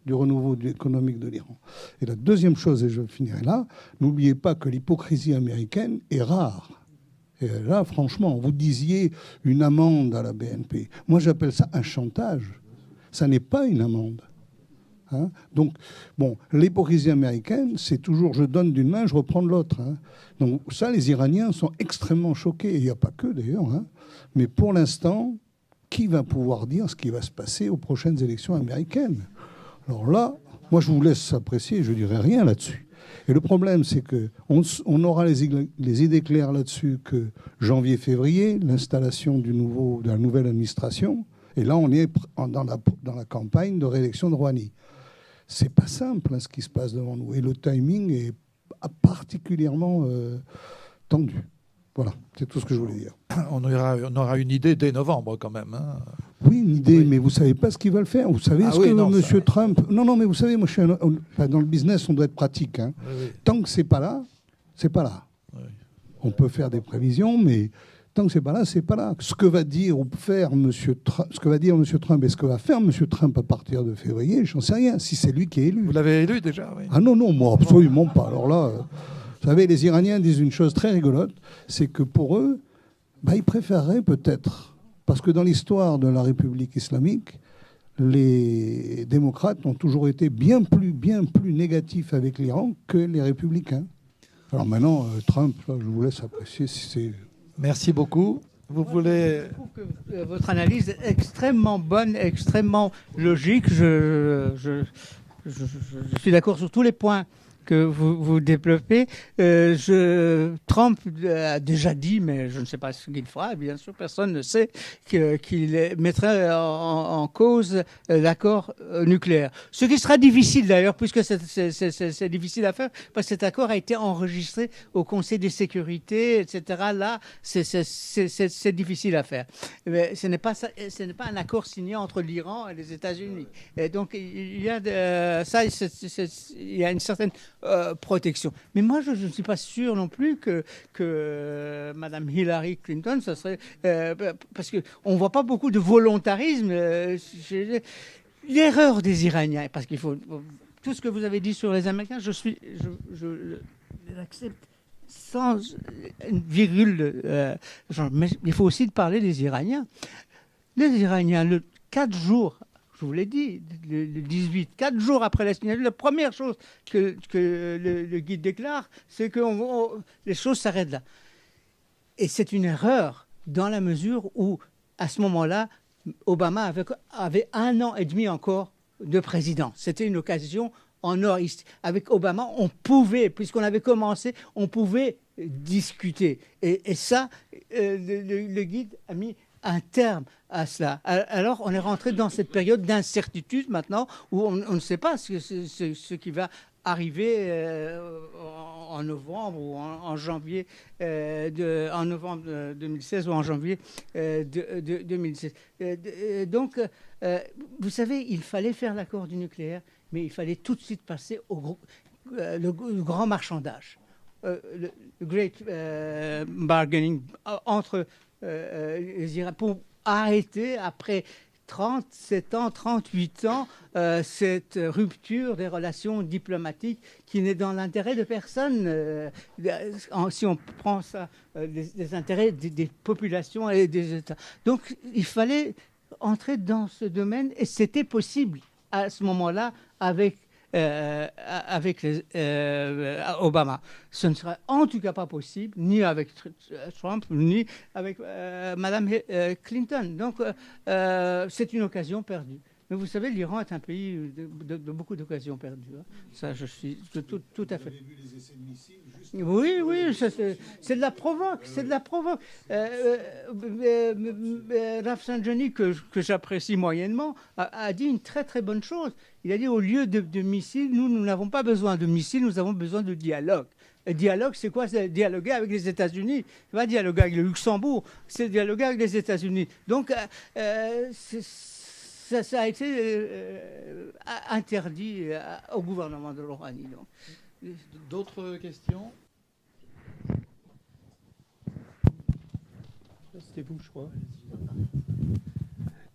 S3: du renouveau économique de l'Iran. Et la deuxième chose, et je finirai là, n'oubliez pas que l'hypocrisie américaine est rare. Et là, franchement, vous disiez une amende à la BNP. Moi, j'appelle ça un chantage. Ça n'est pas une amende. Donc, bon, l'hypocrisie américaine, c'est toujours je donne d'une main, je reprends de l'autre. Donc ça, les Iraniens sont extrêmement choqués. Et il n'y a pas que, d'ailleurs. Mais pour l'instant, qui va pouvoir dire ce qui va se passer aux prochaines élections américaines ? Alors là, moi, je vous laisse apprécier, je ne dirai rien là-dessus. Et le problème, c'est qu'on aura les idées claires là-dessus que janvier-février, l'installation de la nouvelle administration. Et là, on est dans la campagne de réélection de Rouhani. C'est pas simple ce qui se passe devant nous. Et le timing est particulièrement tendu. Voilà, c'est tout ce que je voulais dire.
S1: On aura une idée dès novembre quand même.
S3: Oui, une idée, mais vous ne savez pas ce qu'il va le faire. Vous savez M. Trump... Non, mais vous savez, moi, dans le business, on doit être pratique. Oui. Tant que ce n'est pas là, c'est pas là. Oui. On peut faire des prévisions, mais tant que ce n'est pas là, c'est pas là. Ce que va dire M. Trump et ce que va faire M. Trump à partir de février, j'en sais rien, si c'est lui qui est élu.
S1: Vous l'avez élu déjà, oui.
S3: Ah non, moi, absolument pas. Alors là... Vous savez, les Iraniens disent une chose très rigolote, c'est que pour eux, ils préféreraient peut-être, parce que dans l'histoire de la République islamique, les démocrates ont toujours été bien plus négatifs avec l'Iran que les républicains. Alors maintenant, Trump, là, je vous laisse apprécier si c'est...
S1: Merci beaucoup. Vous voulez...
S2: Je trouve que votre analyse est extrêmement bonne, extrêmement logique. Je suis d'accord sur tous les points que vous développez. Trump a déjà dit, mais je ne sais pas ce qu'il fera, bien sûr, personne ne sait, qu'il mettrait en cause l'accord nucléaire. Ce qui sera difficile d'ailleurs, puisque c'est difficile à faire, parce que cet accord a été enregistré au Conseil de sécurité, etc. Là, c'est difficile à faire. Mais ce n'est pas un accord signé entre l'Iran et les États-Unis. Et donc, il y a il y a une certaine protection. Mais moi, je ne suis pas sûr non plus que Mme Hillary Clinton, ça serait... parce qu'on ne voit pas beaucoup de volontarisme. L'erreur des Iraniens, parce qu'il faut... Tout ce que vous avez dit sur les Américains, je l'accepte sans une virgule. Mais il faut aussi parler des Iraniens. Les Iraniens, 4 jours... Je vous l'ai dit, le 18, 4 jours après la signature, la première chose que le guide déclare, c'est que les choses s'arrêtent là. Et c'est une erreur dans la mesure où, à ce moment-là, Obama avait 1 an et demi encore de président. C'était une occasion en or. Avec Obama, on pouvait, puisqu'on avait commencé, on pouvait discuter. Et ça, le guide a mis un terme à cela. Alors, on est rentré dans cette période d'incertitude maintenant où on ne sait pas ce qui va arriver en novembre ou en janvier, en novembre 2016 ou en janvier 2016. Donc, vous savez, il fallait faire l'accord du nucléaire, mais il fallait tout de suite passer le grand marchandage, le great bargaining entre les Iraniens, pour arrêter après 37 ans, 38 ans, cette rupture des relations diplomatiques qui n'est dans l'intérêt de personne. Si on prend ça, les intérêts des populations et des États. Donc, il fallait entrer dans ce domaine et c'était possible à ce moment-là avec Obama. Ce ne sera en tout cas pas possible, ni avec Trump, ni avec Mme Clinton. Donc, c'est une occasion perdue. Mais vous savez, l'Iran est un pays de beaucoup d'occasions perdues. Hein. Ça, je suis tout à fait... Vous avez vu les essais de missiles juste... Oui, c'est de la provoque. C'est de la provoque. Rafsanjani, que j'apprécie moyennement, a dit une très très bonne chose. Il a dit, au lieu de missiles, nous n'avons pas besoin de missiles, nous avons besoin de dialogue. Et dialogue, c'est quoi? C'est dialoguer avec les États-Unis. C'est pas dialoguer avec le Luxembourg, c'est dialoguer avec les États-Unis. Donc, ça a été interdit au gouvernement de Rouhani.
S1: D'autres questions?
S4: C'était vous, je crois.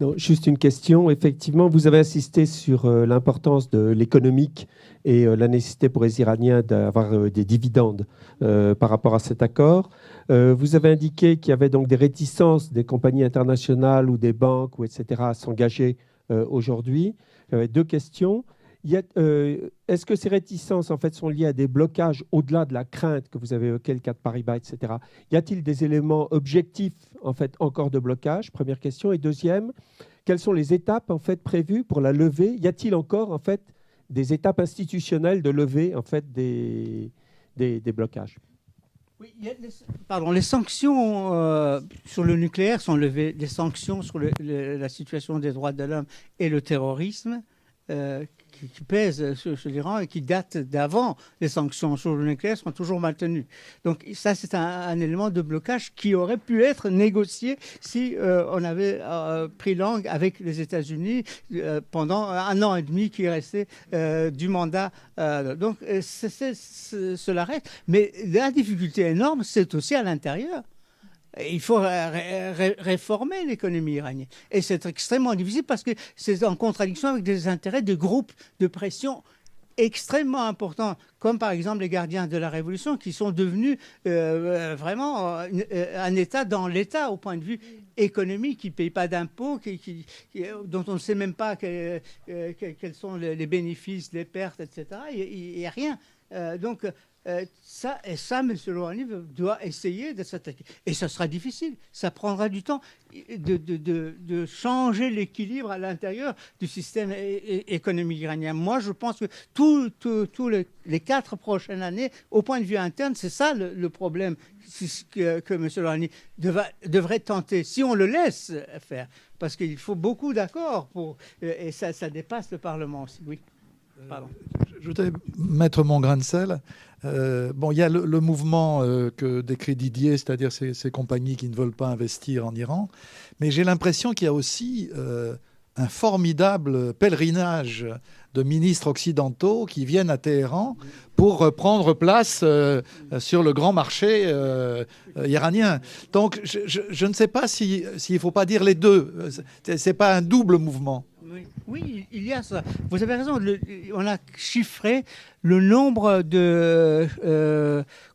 S4: Non, juste une question. Effectivement, vous avez insisté sur l'importance de l'économique et la nécessité pour les Iraniens d'avoir des dividendes par rapport à cet accord. Vous avez indiqué qu'il y avait donc des réticences des compagnies internationales ou des banques, ou etc., à s'engager aujourd'hui. J'avais 2 questions. Est-ce que ces réticences en fait, sont liées à des blocages au-delà de la crainte que vous avez évoqué, le cas de Paribas, etc. Y a-t-il des éléments objectifs en fait, encore de blocage? Première question. Et deuxième, quelles sont les étapes en fait, prévues pour la levée? Y a-t-il encore en fait, des étapes institutionnelles de levée en fait, des blocages?
S2: Oui, les sanctions sur le nucléaire sont levées. Les sanctions sur la situation des droits de l'homme et le terrorisme qui pèsent sur l'Iran et qui datent d'avant les sanctions sur le nucléaire sont toujours maintenues. Donc ça, c'est un élément de blocage qui aurait pu être négocié si on avait pris langue avec les États-Unis pendant 1 an et demi qui restait du mandat. Donc cela reste. Mais la difficulté énorme, c'est aussi à l'intérieur. Il faut réformer l'économie iranienne. Et c'est extrêmement difficile parce que c'est en contradiction avec des intérêts de groupes de pression extrêmement importants, comme par exemple les gardiens de la Révolution, qui sont devenus vraiment un État dans l'État au point de vue économique, qui ne payent pas d'impôts, dont on ne sait même pas quels sont les bénéfices, les pertes, etc. Il n'y a rien. Ça, M. Rouhani doit essayer de s'attaquer. Et ça sera difficile. Ça prendra du temps de changer l'équilibre à l'intérieur du système économique iranien. Moi, je pense que tous les 4 prochaines années, au point de vue interne, c'est ça le problème que M. Rouhani devrait tenter, si on le laisse faire. Parce qu'il faut beaucoup d'accords, et ça dépasse le Parlement aussi. Oui. Pardon.
S1: Je voudrais mettre mon grain de sel. Il y a le mouvement que décrit Didier, c'est-à-dire ces compagnies qui ne veulent pas investir en Iran. Mais j'ai l'impression qu'il y a aussi un formidable pèlerinage de ministres occidentaux qui viennent à Téhéran pour prendre place sur le grand marché iranien. Donc, je ne sais pas s'il ne faut pas dire les deux. Ce n'est pas un double mouvement.
S2: Oui, il y a ça. Vous avez raison. On a chiffré le nombre de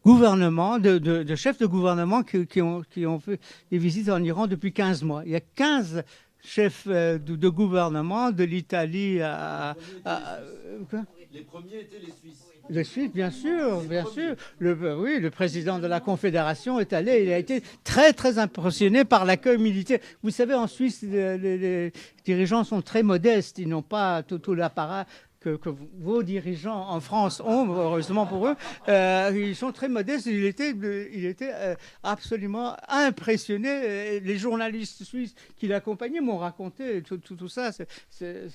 S2: gouvernements, de chefs de gouvernement qui ont fait des visites en Iran depuis 15 mois. Il y a 15 chefs de gouvernement de l'Italie à
S4: Les premiers étaient les Suisses.
S2: Les Suisses, bien sûr, bien sûr. Le président de la Confédération est allé. Il a été très, très impressionné par l'accueil militaire. Vous savez, en Suisse, les dirigeants sont très modestes. Ils n'ont pas tout l'apparat que vos dirigeants en France ont, heureusement pour eux. Ils sont très modestes. Il était absolument impressionné. Les journalistes suisses qui l'accompagnaient m'ont raconté tout ça.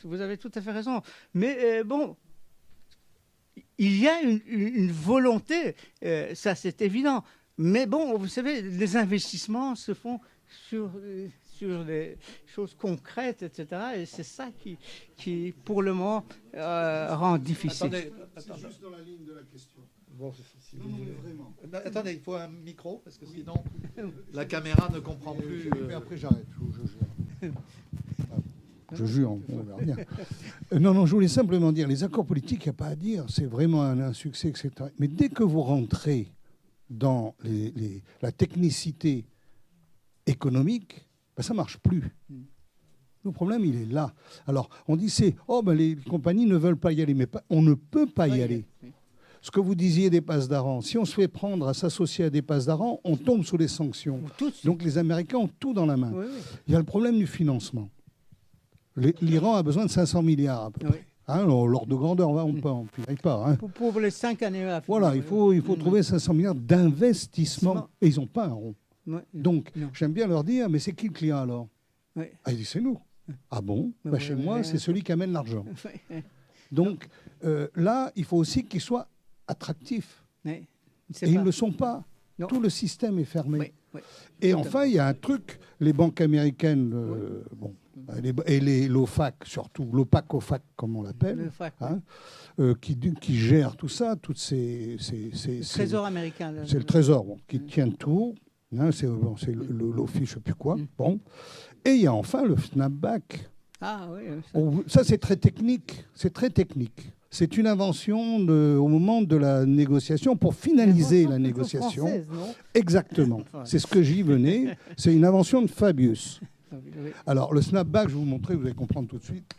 S2: Vous avez tout à fait raison. Mais il y a une volonté, ça c'est évident. Mais vous savez, les investissements se font sur des choses concrètes, etc. Et c'est ça qui pour le moment, rend difficile.
S1: Attendez.
S3: Juste dans la ligne de la question.
S1: Bon, si vous voulez.
S3: Vraiment.
S1: Attendez, il faut un micro, parce que sinon, la caméra ne comprend plus.
S3: Mais après, j'arrête. Je jure, on verra bien. Non, je voulais simplement dire, les accords politiques, il n'y a pas à dire, c'est vraiment un succès, etc. Mais dès que vous rentrez dans la technicité économique, ça ne marche plus. Le problème, il est là. Alors, on dit, les compagnies ne veulent pas y aller, mais on ne peut pas y aller. Ce que vous disiez des passes d'Aran, si on se fait prendre à s'associer à des passes d'Aran, on tombe sous les sanctions. Donc les Américains ont tout dans la main. Oui. Il y a le problème du financement. L'Iran a besoin de 500 milliards à peu près. L'ordre de grandeur, on ne paye pas. Hein.
S2: Pour les 5 années à finir.
S3: Voilà, il faut trouver 500 milliards d'investissement. Et ils n'ont pas un rond. Ouais. Donc, j'aime bien leur dire, mais c'est qui le client alors? Il dit, c'est nous. Ah bon? Chez moi, c'est celui qui amène l'argent. Donc, là, il faut aussi qu'ils soient attractifs. Et ils ne le sont pas. Non. Tout le système est fermé. Et enfin, il y a un truc, les banques américaines, et l'OFAC, surtout, l'OPAC-OFAC, comme on l'appelle, qui gèrent tout ça, toutes ces...
S2: Le Trésor américain.
S3: C'est le Trésor qui tient tout. C'est l'OFIS, je ne sais plus quoi. Bon. Et il y a enfin le snapback.
S2: Ah oui.
S3: Ça, c'est très technique. C'est très technique. C'est une invention au moment de la négociation pour finaliser la négociation.
S2: Française, non ?
S3: Exactement. C'est ce que j'y venais. C'est une invention de Fabius. Alors, le snapback, je vais vous montrer, vous allez comprendre tout de suite.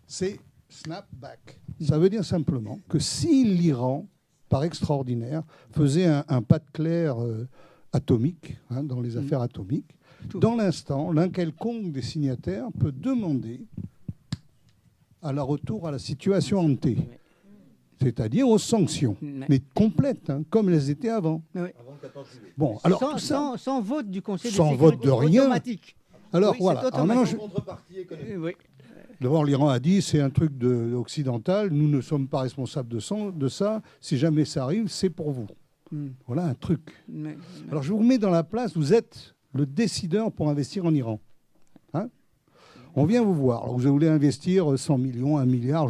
S3: C'est snapback. Ça veut dire simplement que si l'Iran, par extraordinaire, faisait un pas de clair atomique, dans les affaires atomiques, dans l'instant, l'un quelconque des signataires peut demander à la retour à la situation ante, c'est-à-dire aux sanctions, mais complètes, comme elles étaient avant.
S2: Oui.
S3: Avant le 14 juillet. Bon, alors,
S2: sans vote du Conseil de
S3: sécurité.
S2: Sans vote
S3: de rien.
S2: Automatique.
S3: Alors voilà.
S4: Contrepartie économique.
S3: D'abord, l'Iran a dit c'est un truc occidental, nous ne sommes pas responsables de ça, si jamais ça arrive, c'est pour vous. Voilà un truc. Alors je vous mets dans la place, vous êtes le décideur pour investir en Iran. On vient vous voir. Alors, vous voulez investir 100 millions, 1 milliard,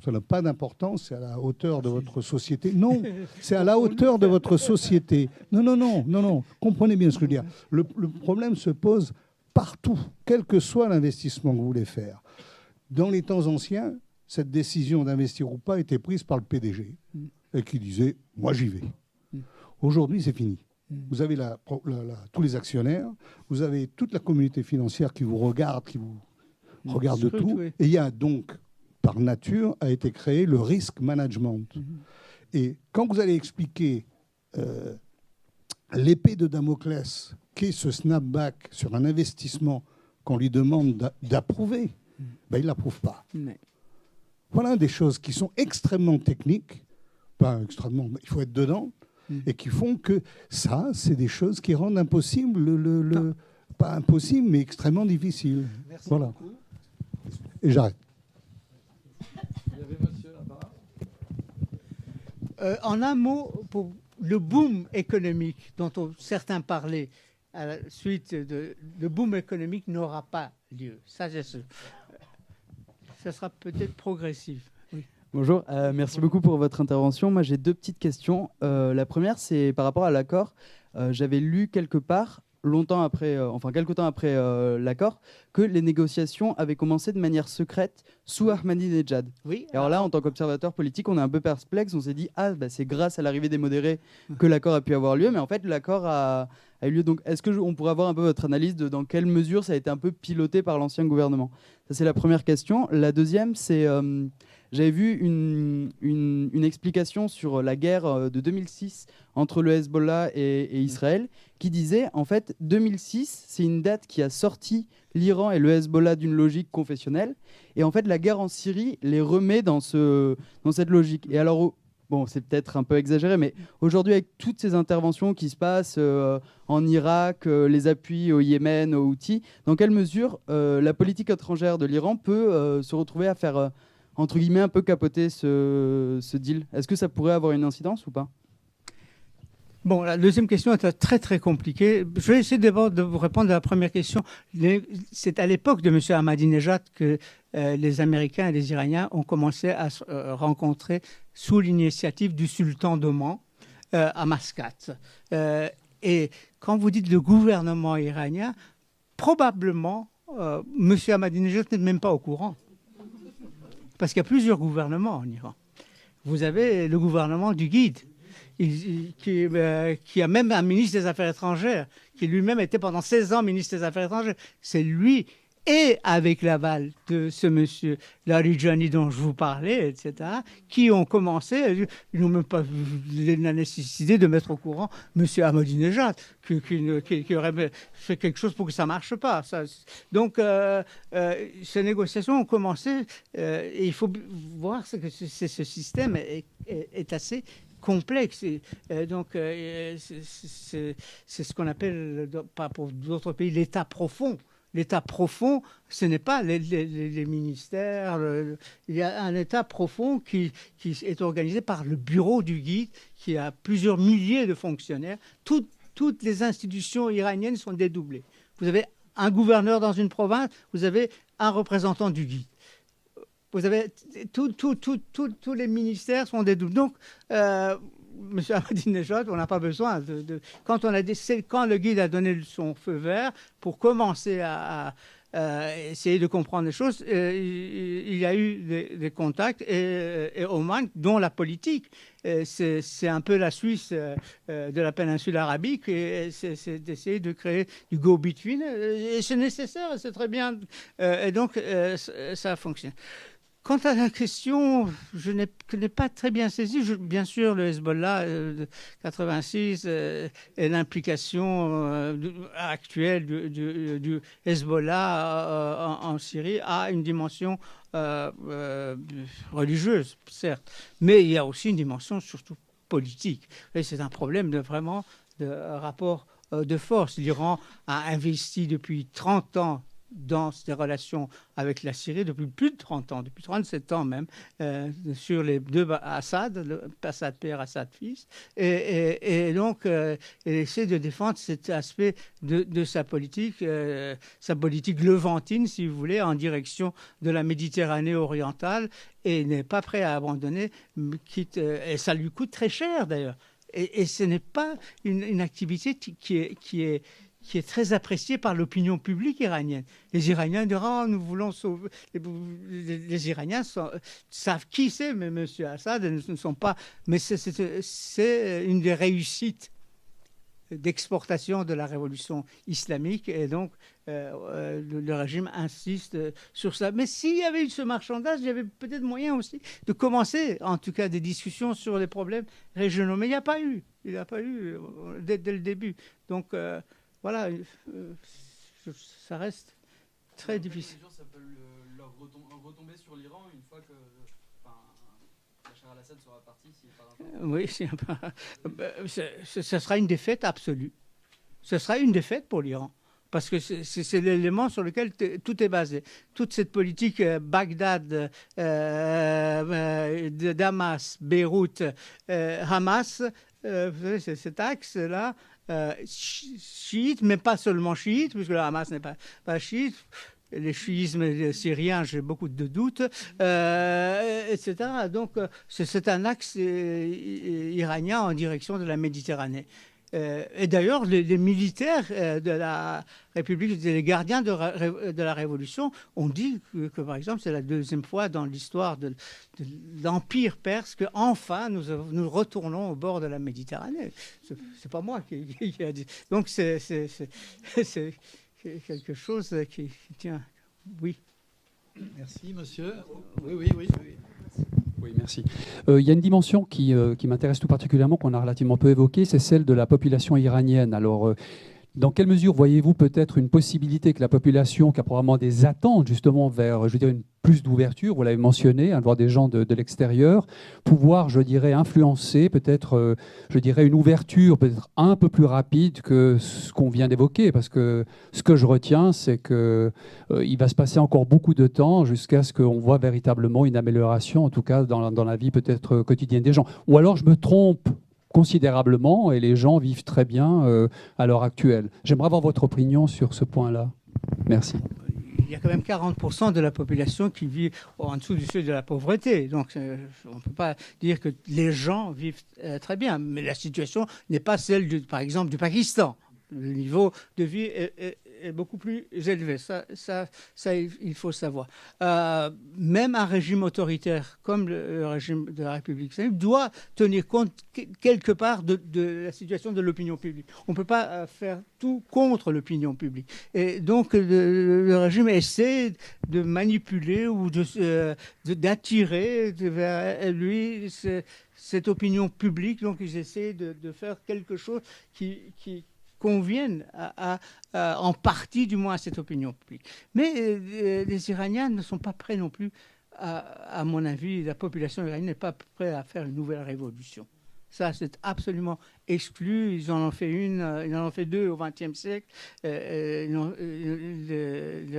S3: ça n'a pas d'importance, c'est à la hauteur de votre société. Non, c'est à la hauteur de votre société. Non. Comprenez bien ce que je veux dire. Le problème se pose partout, quel que soit l'investissement que vous voulez faire. Dans les temps anciens, cette décision d'investir ou pas était prise par le PDG et qui disait « moi j'y vais ». Aujourd'hui, c'est fini. Vous avez tous les actionnaires, vous avez toute la communauté financière qui vous regarde, qui vous regarde de tout. Oui. Et il y a donc, par nature, a été créé le risk management. Et quand vous allez expliquer l'épée de Damoclès qu'est ce snapback sur un investissement qu'on lui demande d'approuver, ben, il ne l'approuve pas. Voilà des choses qui sont extrêmement techniques, pas extrêmement, il faut être dedans, et qui font que ça, c'est des choses qui rendent impossible, pas impossible, mais extrêmement difficile.
S1: Merci
S3: voilà.
S1: Beaucoup.
S3: Et j'arrête.
S1: Il y avait monsieur là-bas.
S2: En un mot, pour le boom économique dont certains parlaient, à la suite le boom économique n'aura pas lieu. Ça, c'est sûr. Ça sera peut-être progressif. Oui.
S5: Bonjour, merci beaucoup pour votre intervention. Moi, j'ai deux petites questions. La première, c'est par rapport à l'accord. J'avais lu quelque part, quelque temps après l'accord, que les négociations avaient commencé de manière secrète sous Ahmadinejad.
S2: Oui.
S5: Alors là, en tant qu'observateur politique, on est un peu perplexe. On s'est dit, c'est grâce à l'arrivée des modérés que l'accord a pu avoir lieu. Mais en fait, l'accord a eu lieu. Donc, est-ce qu'on pourrait avoir un peu votre analyse de dans quelle mesure ça a été un peu piloté par l'ancien gouvernement? Ça, c'est la première question. La deuxième, c'est... j'avais vu une explication sur la guerre de 2006 entre le Hezbollah et Israël qui disait, en fait, 2006, c'est une date qui a sorti l'Iran et le Hezbollah d'une logique confessionnelle. Et en fait, la guerre en Syrie les remet dans cette logique. Et alors, bon, c'est peut-être un peu exagéré, mais aujourd'hui, avec toutes ces interventions qui se passent en Irak, les appuis au Yémen, aux Houthis, dans quelle mesure la politique étrangère de l'Iran peut se retrouver à faire... entre guillemets, un peu capoter ce deal? Est-ce que ça pourrait avoir une incidence ou pas?
S2: Bon, la deuxième question est très, très compliquée. Je vais essayer d'abord de vous répondre à la première question. C'est à l'époque de M. Ahmadinejad que les Américains et les Iraniens ont commencé à se rencontrer sous l'initiative du sultan d'Oman à Mascate. Et quand vous dites le gouvernement iranien, probablement, M. Ahmadinejad n'est même pas au courant. Parce qu'il y a plusieurs gouvernements en Iran. Vous avez le gouvernement du guide, qui a même un ministre des Affaires étrangères, qui lui-même était pendant 16 ans ministre des Affaires étrangères. C'est lui, et avec l'aval de ce monsieur Larijani dont je vous parlais, etc., qui ont commencé, ils n'ont même pas vu la nécessité de mettre au courant M. Ahmadinejad, qui aurait fait quelque chose pour que ça ne marche pas. Donc, ces négociations ont commencé, et il faut voir que ce système est assez complexe. Donc, c'est ce qu'on appelle, pas pour d'autres pays, l'État profond. L'État profond, ce n'est pas les ministères. Il y a un État profond qui est organisé par le bureau du guide, qui a plusieurs milliers de fonctionnaires. Toutes les institutions iraniennes sont dédoublées. Vous avez un gouverneur dans une province, vous avez un représentant du guide. Vous avez tous les ministères sont dédoublés. Donc, M. Ahmadinejad, on n'a pas besoin quand le guide a donné son feu vert pour commencer à essayer de comprendre les choses, il y a eu des contacts et Oman, dont la politique, c'est un peu la Suisse de la péninsule arabique, et c'est d'essayer de créer du go-between, et c'est nécessaire, c'est très bien, et donc ça fonctionne. Quant à la question, je n'ai pas très bien saisi. Bien sûr, le Hezbollah de 86 et l'implication actuelle du Hezbollah en Syrie a une dimension religieuse, certes, mais il y a aussi une dimension surtout politique. Et c'est un problème de rapport de force. L'Iran a investi depuis 30 ans dans ces relations avec la Syrie depuis plus de 30 ans, depuis 37 ans même, sur les deux Assad, Assad père, Assad fils, et donc il essaie de défendre cet aspect de sa politique levantine, si vous voulez, en direction de la Méditerranée orientale, et n'est pas prêt à abandonner, et ça lui coûte très cher d'ailleurs. Et ce n'est pas une activité qui qui est très apprécié par l'opinion publique iranienne. Les Iraniens disent « Ah, nous voulons sauver... » Les Iraniens savent qui c'est, mais M. Assad ne sont pas... Mais c'est une des réussites d'exportation de la révolution islamique, et donc le régime insiste sur ça. Mais s'il y avait eu ce marchandage, il y avait peut-être moyen aussi de commencer, en tout cas, des discussions sur les problèmes régionaux. Mais il n'y a pas eu. Il n'y a pas eu dès le début. Donc, voilà, ça reste très difficile.
S5: Ça peut leur retomber sur l'Iran une fois que Bachar al-Assad sera parti.
S2: Oui, ce sera une défaite absolue. Ce sera une défaite pour l'Iran. Parce que c'est l'élément sur lequel tout est basé. Toute cette politique Bagdad, Damas, Beyrouth, Hamas, vous savez, c'est cet axe-là, chiite, mais pas seulement chiite, puisque le Hamas n'est pas chiite. Les chiismes syriens, j'ai beaucoup de doutes, etc. Donc, c'est un axe iranien en direction de la Méditerranée. Et d'ailleurs, les militaires de la République, les gardiens de la Révolution, ont dit que par exemple, c'est la deuxième fois dans l'histoire de l'Empire perse qu'enfin nous retournons au bord de la Méditerranée. C'est pas moi qui a dit. Donc, c'est quelque chose qui tient. Oui.
S1: Merci, monsieur. Oui.
S6: Oui, merci. Il y a une dimension qui m'intéresse tout particulièrement, qu'on a relativement peu évoquée, c'est celle de la population iranienne. Alors, dans quelle mesure voyez-vous peut-être une possibilité que la population, qui a probablement des attentes justement vers, je veux dire, une plus d'ouverture, vous l'avez mentionné, voir des gens de l'extérieur, pouvoir, je dirais, influencer peut-être, je dirais, une ouverture peut-être un peu plus rapide que ce qu'on vient d'évoquer, parce que ce que je retiens, c'est qu'il va se passer encore beaucoup de temps jusqu'à ce qu'on voit véritablement une amélioration, en tout cas dans la vie peut-être quotidienne des gens. Ou alors je me trompe considérablement et les gens vivent très bien à l'heure actuelle. J'aimerais avoir votre opinion sur ce point-là. Merci.
S2: Il y a quand même 40% de la population qui vit en dessous du seuil de la pauvreté. Donc, on ne peut pas dire que les gens vivent très bien. Mais la situation n'est pas celle, par exemple, du Pakistan. Le niveau de vie est beaucoup plus élevé. Ça, il faut savoir. Même un régime autoritaire comme le régime de la République islamique doit tenir compte quelque part de la situation de l'opinion publique. On ne peut pas faire tout contre l'opinion publique. Et donc, le régime essaie de manipuler ou d'attirer vers lui cette opinion publique. Donc, ils essaient de faire quelque chose qui conviennent en partie du moins à cette opinion publique. Mais les Iraniens ne sont pas prêts non plus, à mon avis, la population iranienne n'est pas prête à faire une nouvelle révolution. Ça, c'est absolument exclu. Ils en ont fait ils en ont fait deux au XXe siècle. Les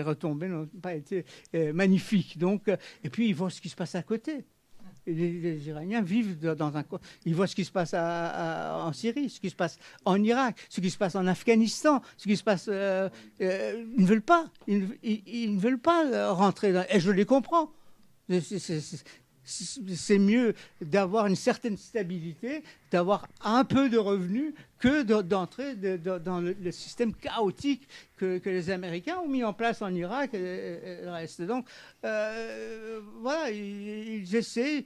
S2: retombées n'ont pas été magnifiques. Donc, et puis, ils voient ce qui se passe à côté. Les Iraniens vivent dans un... Ils voient ce qui se passe en Syrie, ce qui se passe en Irak, ce qui se passe en Afghanistan, ce qui se passe... ils ne veulent pas. Ils ne veulent pas rentrer dans... Et je les comprends. C'est mieux d'avoir une certaine stabilité, d'avoir un peu de revenus que d'entrer dans le système chaotique que les Américains ont mis en place en Irak et le reste. Donc, voilà, ils essaient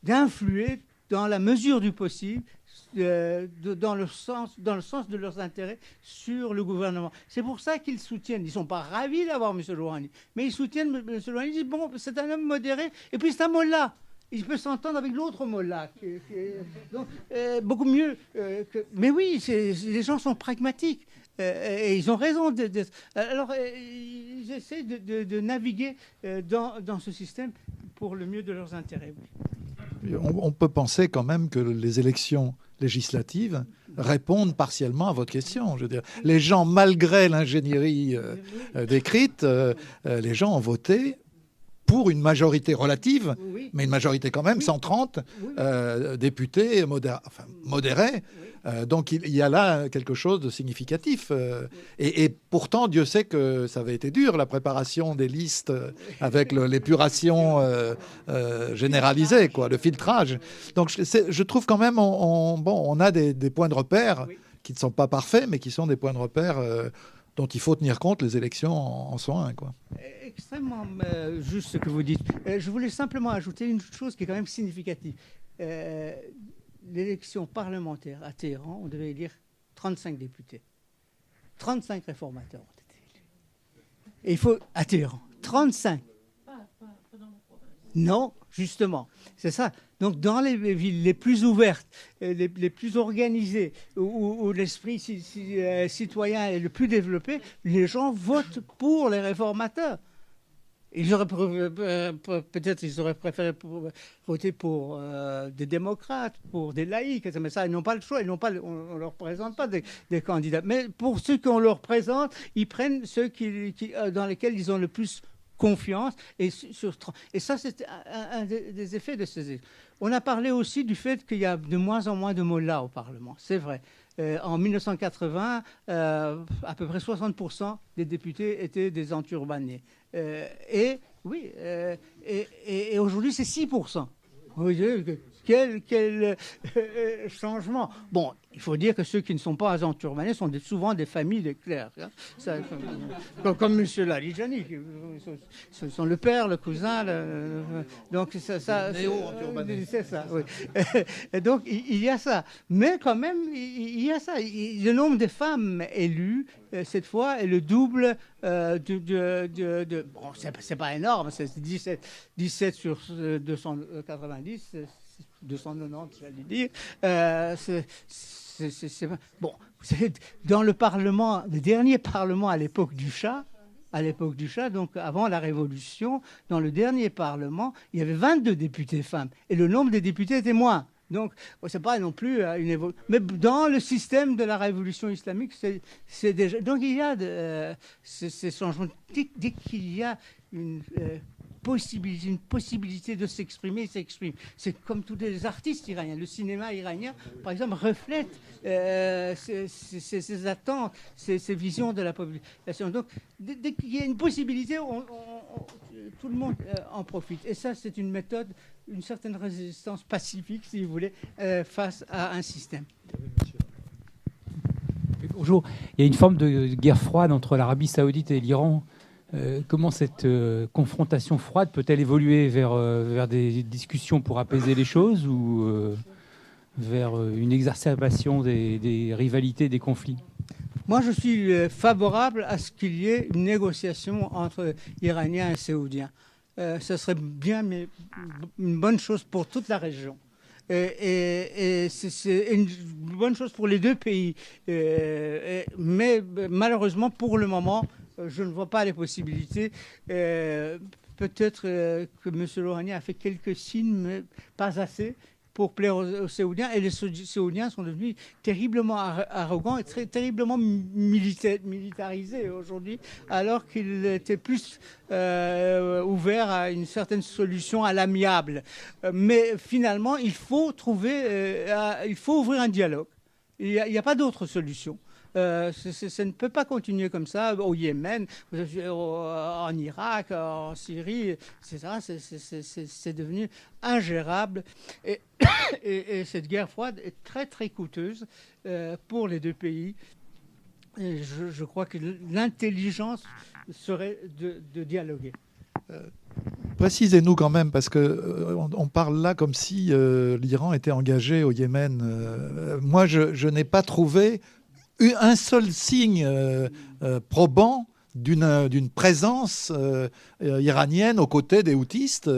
S2: d'influer dans la mesure du possible, dans le sens de leurs intérêts sur le gouvernement. C'est pour ça qu'ils soutiennent. Ils ne sont pas ravis d'avoir M. Rouhani, mais ils soutiennent M. Rouhani. Ils disent, bon, c'est un homme modéré, et puis c'est un mollah. Il peut s'entendre avec l'autre mollah. Donc, beaucoup mieux. Mais oui, les gens sont pragmatiques. Et ils ont raison. Alors, ils essaient de naviguer dans ce système pour le mieux de leurs intérêts.
S1: On peut penser quand même que les élections législatives répondent partiellement à votre question. Je veux dire, les gens, malgré l'ingénierie décrite, les gens ont voté pour une majorité relative, oui, mais une majorité quand même, oui, 130 oui, députés modérés. Donc il y a là quelque chose de significatif. Et pourtant, Dieu sait que ça avait été dur, la préparation des listes avec l'épuration généralisée, quoi, le filtrage. Donc je trouve quand même, on a des points de repère qui ne sont pas parfaits, mais qui sont des points de repère dont il faut tenir compte. Les élections en sont un, quoi.
S2: Extrêmement juste ce que vous dites. Je voulais simplement ajouter une chose qui est quand même significative. L'élection parlementaire à Téhéran, on devait élire 35 députés. 35 réformateurs ont été élus. Et il faut, à Téhéran, 35. Non, justement, c'est ça. Donc, dans les villes les plus ouvertes, les plus organisées, où l'esprit citoyen est le plus développé, les gens votent pour les réformateurs. Peut-être ils auraient préféré voter pour des démocrates, pour des laïcs, mais ça, ils n'ont pas le choix. On ne leur présente pas des candidats. Mais pour ceux qu'on leur présente, ils prennent ceux dans lesquels ils ont le plus confiance. Et ça, c'est un des effets de ces élections. On a parlé aussi du fait qu'il y a de moins en moins de mollahs au Parlement. C'est vrai. En 1980, à peu près 60% des députés étaient des enturbanés. Et aujourd'hui, c'est 6%. Vous voyez, quel changement. Bon, il faut dire que ceux qui ne sont pas enturbanés sont souvent des familles de clercs. Hein. Ça, comme M. Larijani. Ce sont le père, le cousin. Donc, c'est ça, oui. Et donc, il y a ça. Mais quand même, il y a ça. Le nombre de femmes élues, cette fois, est le double bon, c'est pas énorme, c'est 17 sur 290, 290, j'allais dire. Bon, c'est dans le Parlement, le dernier Parlement à l'époque du Shah, donc avant la Révolution, dans le dernier Parlement, il y avait 22 députés femmes, et le nombre des députés était moins. Donc, c'est pas non plus une évolution. Mais dans le système de la révolution islamique, c'est déjà. Donc, il y a ces changements. Dès qu'il y a une possibilité de s'exprimer, il s'exprime. C'est comme tous les artistes iraniens. Le cinéma iranien, par exemple, reflète ces attentes, ces visions de la population. Donc, dès qu'il y a une possibilité, tout le monde en profite. Et ça, c'est une méthode, une certaine résistance pacifique, si vous voulez, face à un système.
S7: Bonjour. Il y a une forme de guerre froide entre l'Arabie saoudite et l'Iran. Comment cette confrontation froide peut-elle évoluer vers des discussions pour apaiser les choses ou vers une exacerbation des rivalités, des conflits ?
S2: Moi, je suis favorable à ce qu'il y ait une négociation entre Iraniens et Saoudiens. Ce serait bien, mais une bonne chose pour toute la région. Et c'est une bonne chose pour les deux pays. Mais malheureusement, pour le moment, je ne vois pas les possibilités. Peut-être que M. Rouhani a fait quelques signes, mais pas assez pour plaire aux Saoudiens. Et les Saoudiens sont devenus terriblement arrogants et terriblement militarisés aujourd'hui, alors qu'ils étaient plus ouverts à une certaine solution à l'amiable. Mais finalement, il faut ouvrir un dialogue. Il n'y a pas d'autre solution. Ça ne peut pas continuer comme ça au Yémen, en Irak, en Syrie, etc. C'est devenu ingérable. Et cette guerre froide est très, très coûteuse pour les deux pays. Et je crois que l'intelligence serait de dialoguer.
S1: Précisez-nous quand même, parce qu'on parle là comme si l'Iran était engagé au Yémen. Moi, je n'ai pas trouvé un seul signe probant d'une présence iranienne aux côtés des houthistes.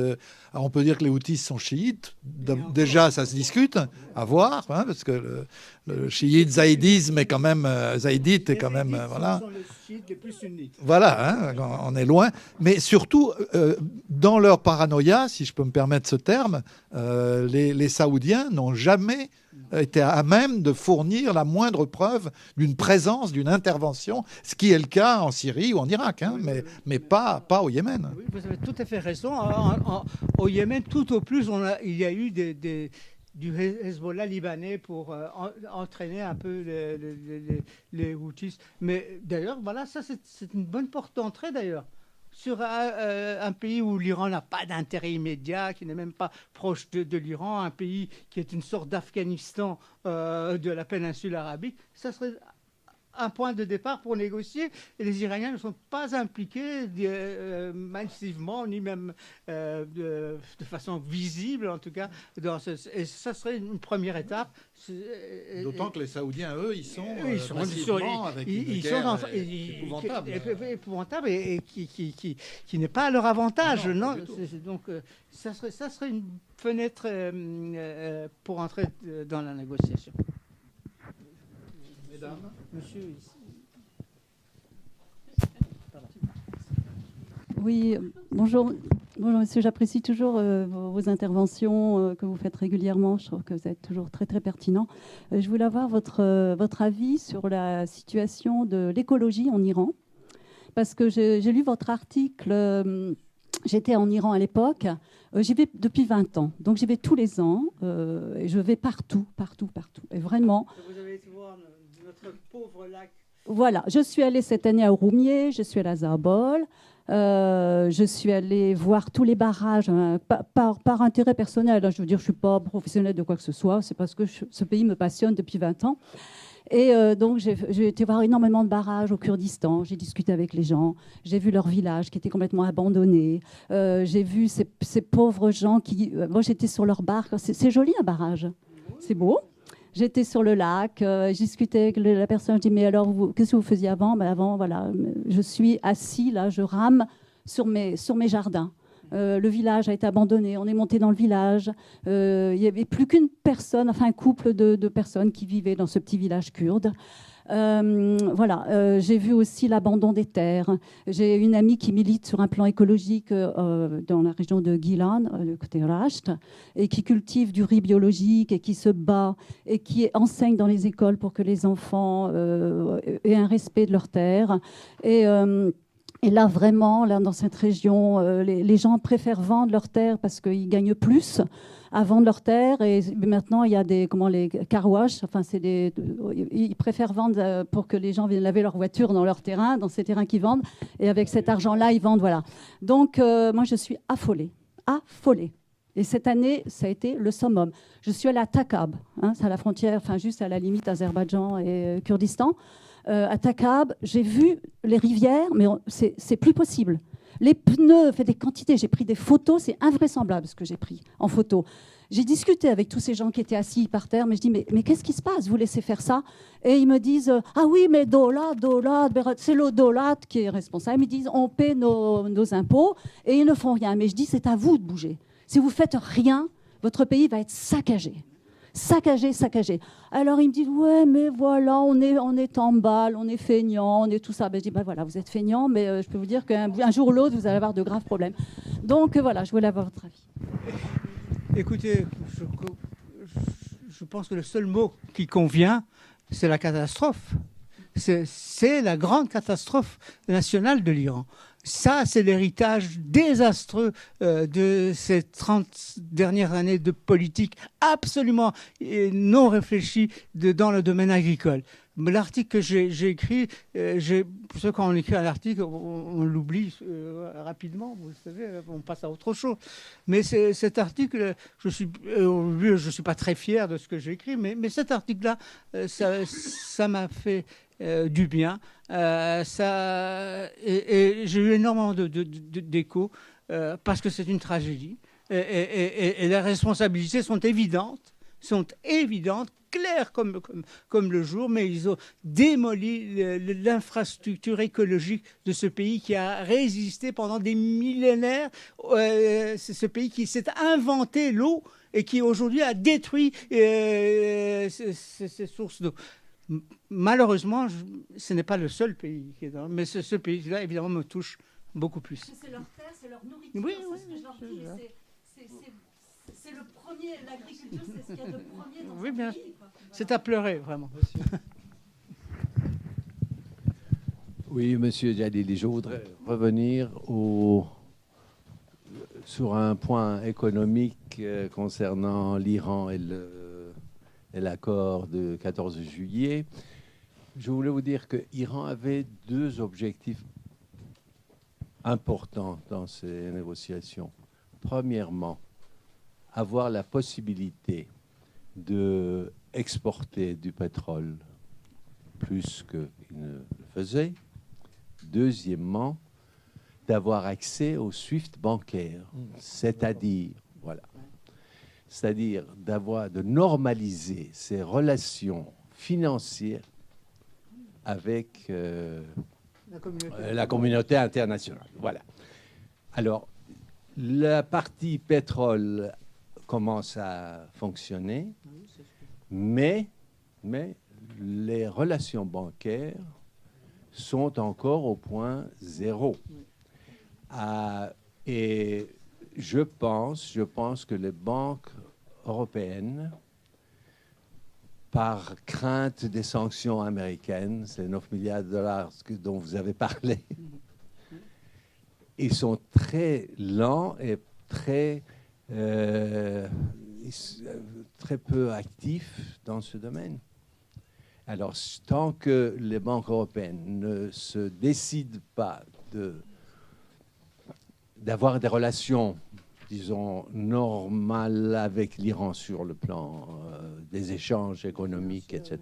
S1: Alors on peut dire que les houthistes sont chiites. Déjà, ça se discute, à voir, hein, parce que le chiite zaïdisme est quand même zaïdite est quand même voilà.
S2: Sont les chiites les plus sunnites.
S1: Voilà, hein, on est loin. Mais surtout, dans leur paranoïa, si je peux me permettre ce terme, les Saoudiens n'ont jamais été à même de fournir la moindre preuve d'une présence, d'une intervention, ce qui est le cas en Syrie ou en Irak, hein, mais pas au Yémen.
S2: Oui, vous avez tout à fait raison. Au Yémen, tout au plus, il y a eu du Hezbollah libanais pour entraîner un peu les Houthis. Mais d'ailleurs, voilà, ça c'est une bonne porte d'entrée d'ailleurs. sur un pays où l'Iran n'a pas d'intérêt immédiat, qui n'est même pas proche de l'Iran, un pays qui est une sorte d'Afghanistan de la péninsule arabique, ça serait un point de départ pour négocier. Et les Iraniens ne sont pas impliqués massivement, ni même de façon visible, en tout cas. Et ça serait une première étape.
S1: D'autant que les Saoudiens, eux, ils sont avec
S2: une
S1: guerre
S2: épouvantable et qui n'est pas à leur avantage. Non, donc, ça serait une fenêtre pour entrer dans la négociation.
S1: Mesdames.
S2: Monsieur ici.
S8: Oui, bonjour. Bonjour monsieur, j'apprécie toujours vos interventions que vous faites régulièrement. Je trouve que vous êtes toujours très très pertinent. Je voulais avoir votre avis sur la situation de l'écologie en Iran. Parce que j'ai lu votre article, j'étais en Iran à l'époque, j'y vais depuis 20 ans. Donc j'y vais tous les ans et je vais partout. Et vraiment...
S2: Vous avez été voir notre pauvre lac.
S8: Voilà, je suis allée cette année à Ouroumieh, je suis allée à Zabol, je suis allée voir tous les barrages par intérêt personnel. Je veux dire, je ne suis pas professionnelle de quoi que ce soit, c'est parce que ce pays me passionne depuis 20 ans. Et donc, j'ai été voir énormément de barrages au Kurdistan. J'ai discuté avec les gens. J'ai vu leur village qui était complètement abandonné. J'ai vu ces pauvres gens qui... moi, j'étais sur leur barque. C'est joli, un barrage. C'est beau. J'étais sur le lac, je discutais avec la personne, je dis mais alors qu'est-ce que vous faisiez avant? Avant, voilà, je suis assis là, je rame sur mes jardins. Le village a été abandonné, on est monté dans le village, il n'y avait plus qu'une personne, enfin un couple de personnes qui vivaient dans ce petit village kurde. Voilà, j'ai vu aussi l'abandon des terres. J'ai une amie qui milite sur un plan écologique dans la région de Gilan, du côté Rasht, et qui cultive du riz biologique et qui se bat et qui enseigne dans les écoles pour que les enfants aient un respect de leurs terres. Et là, vraiment, là, dans cette région, les gens préfèrent vendre leurs terres parce qu'ils gagnent plus à vendre leurs terres. Et maintenant, il y a les car wash. Enfin, ils préfèrent vendre pour que les gens viennent laver leur voiture dans leur terrain, dans ces terrains qu'ils vendent. Et avec cet argent-là, ils vendent. Voilà. Donc, moi, je suis affolée. Et cette année, ça a été le summum. Je suis allée à Takab, c'est à la frontière, enfin, juste à la limite Azerbaïdjan et Kurdistan. À Takab, j'ai vu les rivières, mais c'est plus possible. Les pneus, fait des quantités, j'ai pris des photos, c'est invraisemblable ce que j'ai pris en photo. J'ai discuté avec tous ces gens qui étaient assis par terre, mais je dis, mais qu'est-ce qui se passe? Vous laissez faire ça? Et ils me disent, ah oui, mais Dolat, c'est le Dolat qui est responsable. Ils disent, on paie nos impôts et ils ne font rien. Mais je dis, c'est à vous de bouger. Si vous faites rien, votre pays va être saccagé. Saccagé. Alors ils me disent ouais mais voilà on est en balle, on est feignant, on est tout ça. Ben, je dis voilà vous êtes feignant mais je peux vous dire qu'un jour ou l'autre vous allez avoir de graves problèmes. Donc voilà je voulais avoir votre avis.
S2: Écoutez, je pense que le seul mot qui convient c'est la catastrophe. C'est la grande catastrophe nationale de l'Iran. Ça, c'est l'héritage désastreux de ces 30 dernières années de politique absolument non réfléchie dans le domaine agricole. L'article que j'ai écrit, quand on écrit un article, on l'oublie rapidement, vous savez, on passe à autre chose. Mais cet article, je suis pas très fier de ce que j'ai écrit, mais cet article-là, ça m'a fait du bien. Et j'ai eu énormément d'échos parce que c'est une tragédie. Et les responsabilités sont évidentes, claires comme le jour, mais ils ont démoli l'infrastructure écologique de ce pays qui a résisté pendant des millénaires. C'est ce pays qui s'est inventé l'eau et qui aujourd'hui a détruit ces sources d'eau. Malheureusement, ce n'est pas le seul pays qui est dans, mais ce pays-là, évidemment, me touche beaucoup plus.
S8: C'est leur terre, c'est leur nourriture.
S2: Oui,
S8: c'est ce que je leur dis. C'est le premier, l'agriculture, c'est ce qu'il y a de premier dans ce
S2: bien.
S8: pays.
S2: C'est à pleurer, vraiment.
S9: Oui, monsieur Jalili, je voudrais revenir sur un point économique concernant l'Iran et l'accord de 14 juillet. Je voulais vous dire que l'Iran avait deux objectifs importants dans ces négociations. Premièrement, avoir la possibilité d'exporter du pétrole plus qu'ils ne le faisaient. Deuxièmement, d'avoir accès au SWIFT bancaire, c'est-à-dire de normaliser ces relations financières avec la communauté internationale. Voilà. Alors, la partie pétrole commence à fonctionner, mais les relations bancaires sont encore au point zéro. Et je pense que les banques européennes, par crainte des sanctions américaines, ces 9 milliards de dollars dont vous avez parlé, ils sont très lents et très peu actifs dans ce domaine. Alors, tant que les banques européennes ne se décident pas d'avoir des relations, disons, normales avec l'Iran sur le plan des échanges économiques, etc.,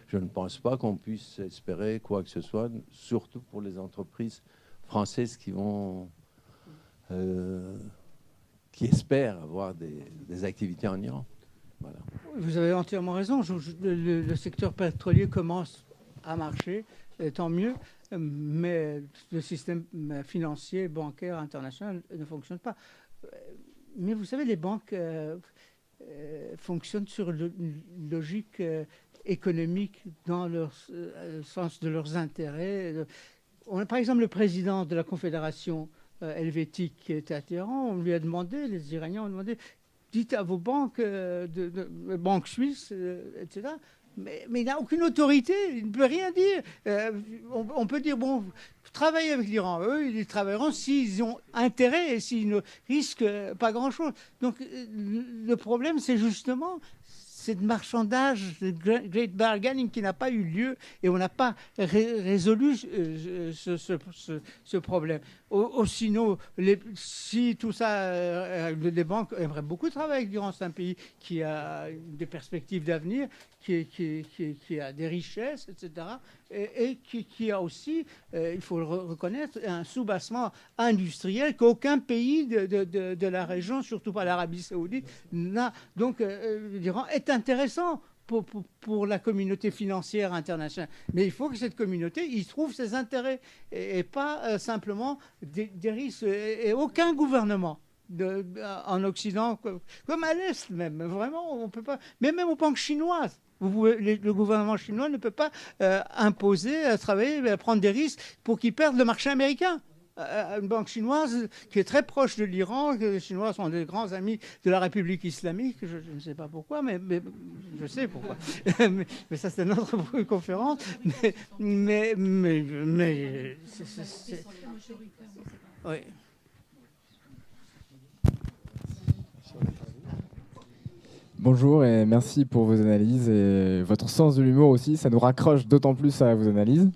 S9: je ne pense pas qu'on puisse espérer quoi que ce soit, surtout pour les entreprises françaises qui espèrent avoir des activités en Iran. Voilà.
S2: Vous avez entièrement raison. Le secteur pétrolier commence à marcher, tant mieux, mais le système financier, bancaire, international ne fonctionne pas. Mais vous savez, les banques fonctionnent sur une logique économique dans le sens de leurs intérêts. Par exemple, le président de la Confédération helvétique qui était à Téhéran, on lui a demandé, les Iraniens ont demandé, dites à vos banques, banques suisses, etc. Mais il n'a aucune autorité, il ne peut rien dire. On peut dire, bon, travaillez avec l'Iran. Eux, ils travailleront s'ils ont intérêt et s'ils ne risquent pas grand-chose. Donc, le problème, c'est justement cette marchandage, le great bargaining qui n'a pas eu lieu et on n'a pas résolu ce problème. Sinon, si tout ça, les banques aimeraient beaucoup travailler avec l'Iran. C'est un pays qui a des perspectives d'avenir, qui a des richesses, etc. Et qui a aussi, il faut le reconnaître, un soubassement industriel qu'aucun pays de la région, surtout pas l'Arabie saoudite, n'a. Donc l'Iran est intéressant pour la communauté financière internationale. Mais il faut que cette communauté y trouve ses intérêts et pas simplement des risques. Et aucun gouvernement en Occident, comme à l'Est même, vraiment, on peut pas. Mais même aux banques chinoises. Le gouvernement chinois ne peut pas imposer à travailler, à prendre des risques pour qu'ils perdent le marché américain. Une banque chinoise qui est très proche de l'Iran, les Chinois sont des grands amis de la République islamique, je ne sais pas pourquoi, mais je sais pourquoi. mais ça, c'est une autre conférence. Mais c'est... Oui.
S10: Bonjour et merci pour vos analyses et votre sens de l'humour aussi, ça nous raccroche d'autant plus à vos analyses.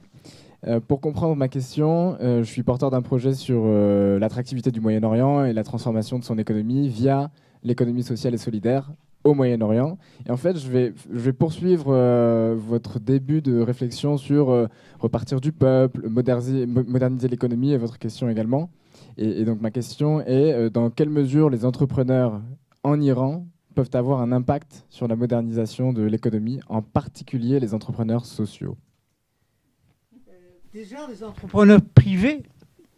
S10: Pour comprendre ma question, je suis porteur d'un projet sur l'attractivité du Moyen-Orient et la transformation de son économie via l'économie sociale et solidaire au Moyen-Orient. Et en fait, je vais poursuivre votre début de réflexion sur repartir du peuple, moderniser l'économie et votre question également. Et donc ma question est dans quelle mesure les entrepreneurs en Iran peuvent avoir un impact sur la modernisation de l'économie, en particulier les entrepreneurs sociaux?
S2: Déjà, les entrepreneurs privés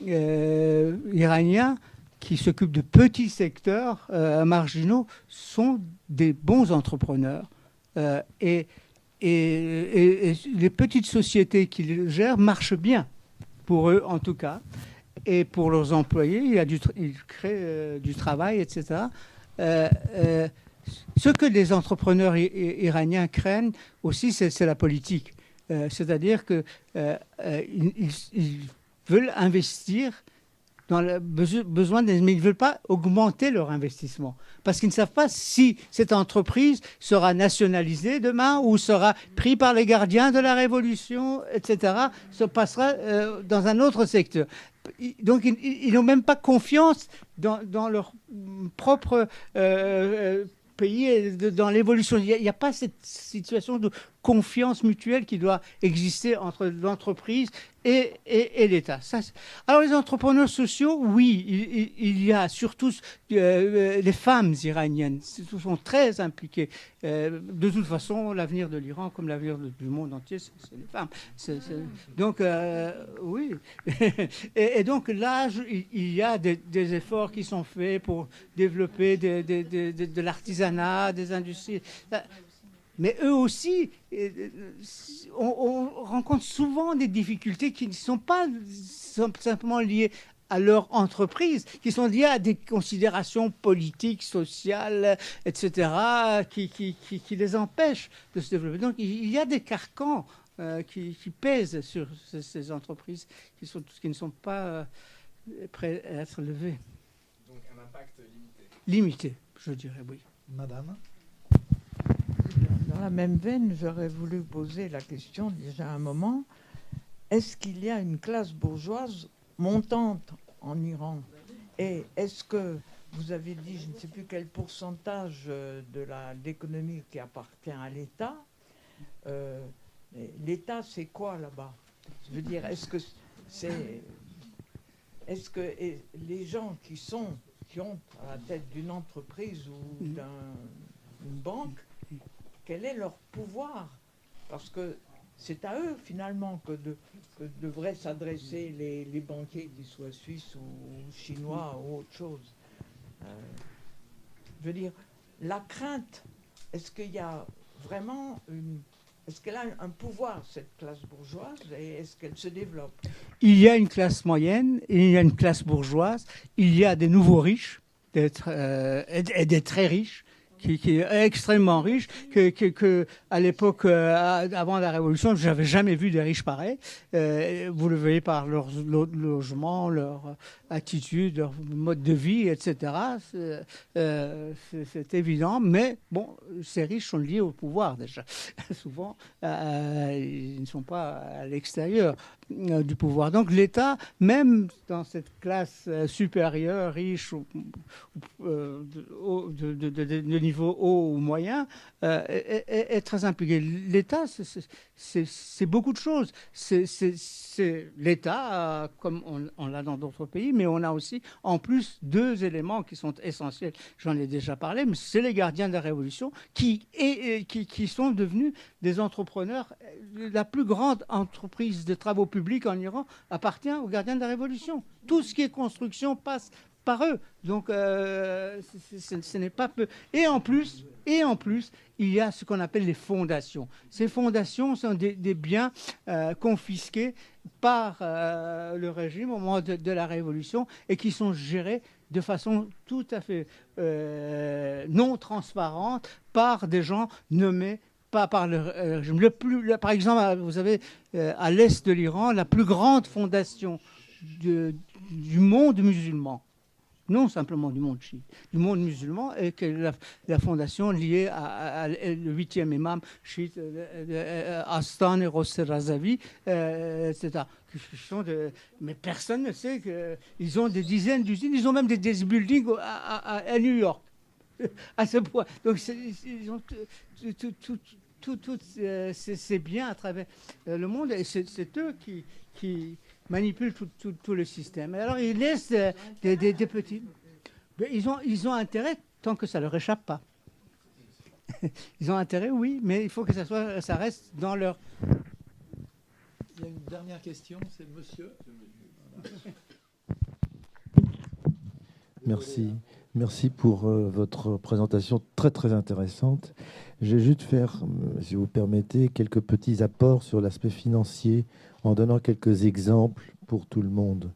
S2: iraniens qui s'occupent de petits secteurs marginaux sont des bons entrepreneurs. Et les petites sociétés qui les gèrent marchent bien, pour eux en tout cas, et pour leurs employés, ils créent du travail, etc. Ce que les entrepreneurs iraniens craignent aussi, c'est la politique. C'est-à-dire qu'ils veulent investir besoin, mais ils ne veulent pas augmenter leur investissement parce qu'ils ne savent pas si cette entreprise sera nationalisée demain ou sera prise par les gardiens de la Révolution, etc., se passera dans un autre secteur. Donc, ils n'ont même pas confiance dans leur propre pays et dans l'évolution. Il n'y a pas cette situation de confiance mutuelle qui doit exister entre l'entreprise et l'État. Alors les entrepreneurs sociaux, oui, il y a surtout les femmes iraniennes sont très impliquées. De toute façon, l'avenir de l'Iran, comme l'avenir du monde entier, c'est les femmes. Donc, oui. Et donc là, il y a des efforts qui sont faits pour développer de l'artisanat, des industries. Mais eux aussi, on rencontre souvent des difficultés qui ne sont pas simplement liées à leur entreprise, qui sont liées à des considérations politiques, sociales, etc., qui les empêchent de se développer. Donc il y a des carcans qui pèsent sur ces entreprises qui ne sont pas prêts à être levés.
S10: Donc un impact limité.
S2: Limité, je dirais, oui.
S1: Madame ?
S11: Dans la même veine, j'aurais voulu poser la question déjà à un moment. Est-ce qu'il y a une classe bourgeoise montante en Iran? Et est-ce que vous avez dit, je ne sais plus quel pourcentage de l'économie qui appartient à l'État? L'État, c'est quoi là-bas? Je veux dire, est-ce que les gens qui ont à la tête d'une entreprise ou d'une banque, quel est leur pouvoir? Parce que c'est à eux, finalement, que devraient s'adresser les banquiers, qu'ils soient suisses ou chinois ou autre chose. Je veux dire, la crainte, est-ce qu'il y a vraiment est-ce qu'elle a un pouvoir, cette classe bourgeoise, et est-ce qu'elle se développe?
S2: Il y a une classe moyenne, il y a une classe bourgeoise, il y a des nouveaux riches et des très riches, qui est extrêmement riche, que à l'époque, avant la Révolution, je n'avais jamais vu des riches pareils. Vous le voyez par leur logement, leur attitude, leur mode de vie, etc. C'est évident, mais bon, ces riches sont liés au pouvoir déjà. Souvent, ils ne sont pas à l'extérieur du pouvoir. Donc l'État, même dans cette classe supérieure, riche, de niveau haut ou moyen, est très impliqué. L'État, c'est beaucoup de choses. C'est l'État, comme on l'a dans d'autres pays, mais on a aussi, en plus, deux éléments qui sont essentiels. J'en ai déjà parlé, mais c'est les gardiens de la Révolution qui sont devenus des entrepreneurs. La plus grande entreprise de travaux publics en Iran appartient aux gardiens de la Révolution. Tout ce qui est construction passe par eux. Donc, ce n'est pas peu. Et en plus, il y a ce qu'on appelle les fondations. Ces fondations sont des biens confisqués par le régime au moment de la Révolution et qui sont gérés de façon tout à fait non transparente par des gens nommés pas par le régime. Par exemple, vous avez à l'est de l'Iran la plus grande fondation du monde musulman. Non simplement du monde chiite, du monde musulman, et que la fondation liée à le 8e imam chiite, Astan et Rosser Razavi, etc. Mais personne ne sait qu'ils ont des dizaines d'usines, ils ont même des buildings à New York, à ce point. Donc ils ont tous ces biens à travers le monde, et c'est eux qui manipulent tout le système. Et alors ils laissent des petits. Mais ils ont intérêt tant que ça ne leur échappe pas. Ils ont intérêt, oui, mais il faut que ça reste dans leur...
S1: Il y a une dernière question, c'est monsieur.
S12: Merci pour votre présentation très très intéressante. Je vais juste faire, si vous permettez, quelques petits apports sur l'aspect financier en donnant quelques exemples pour tout le monde.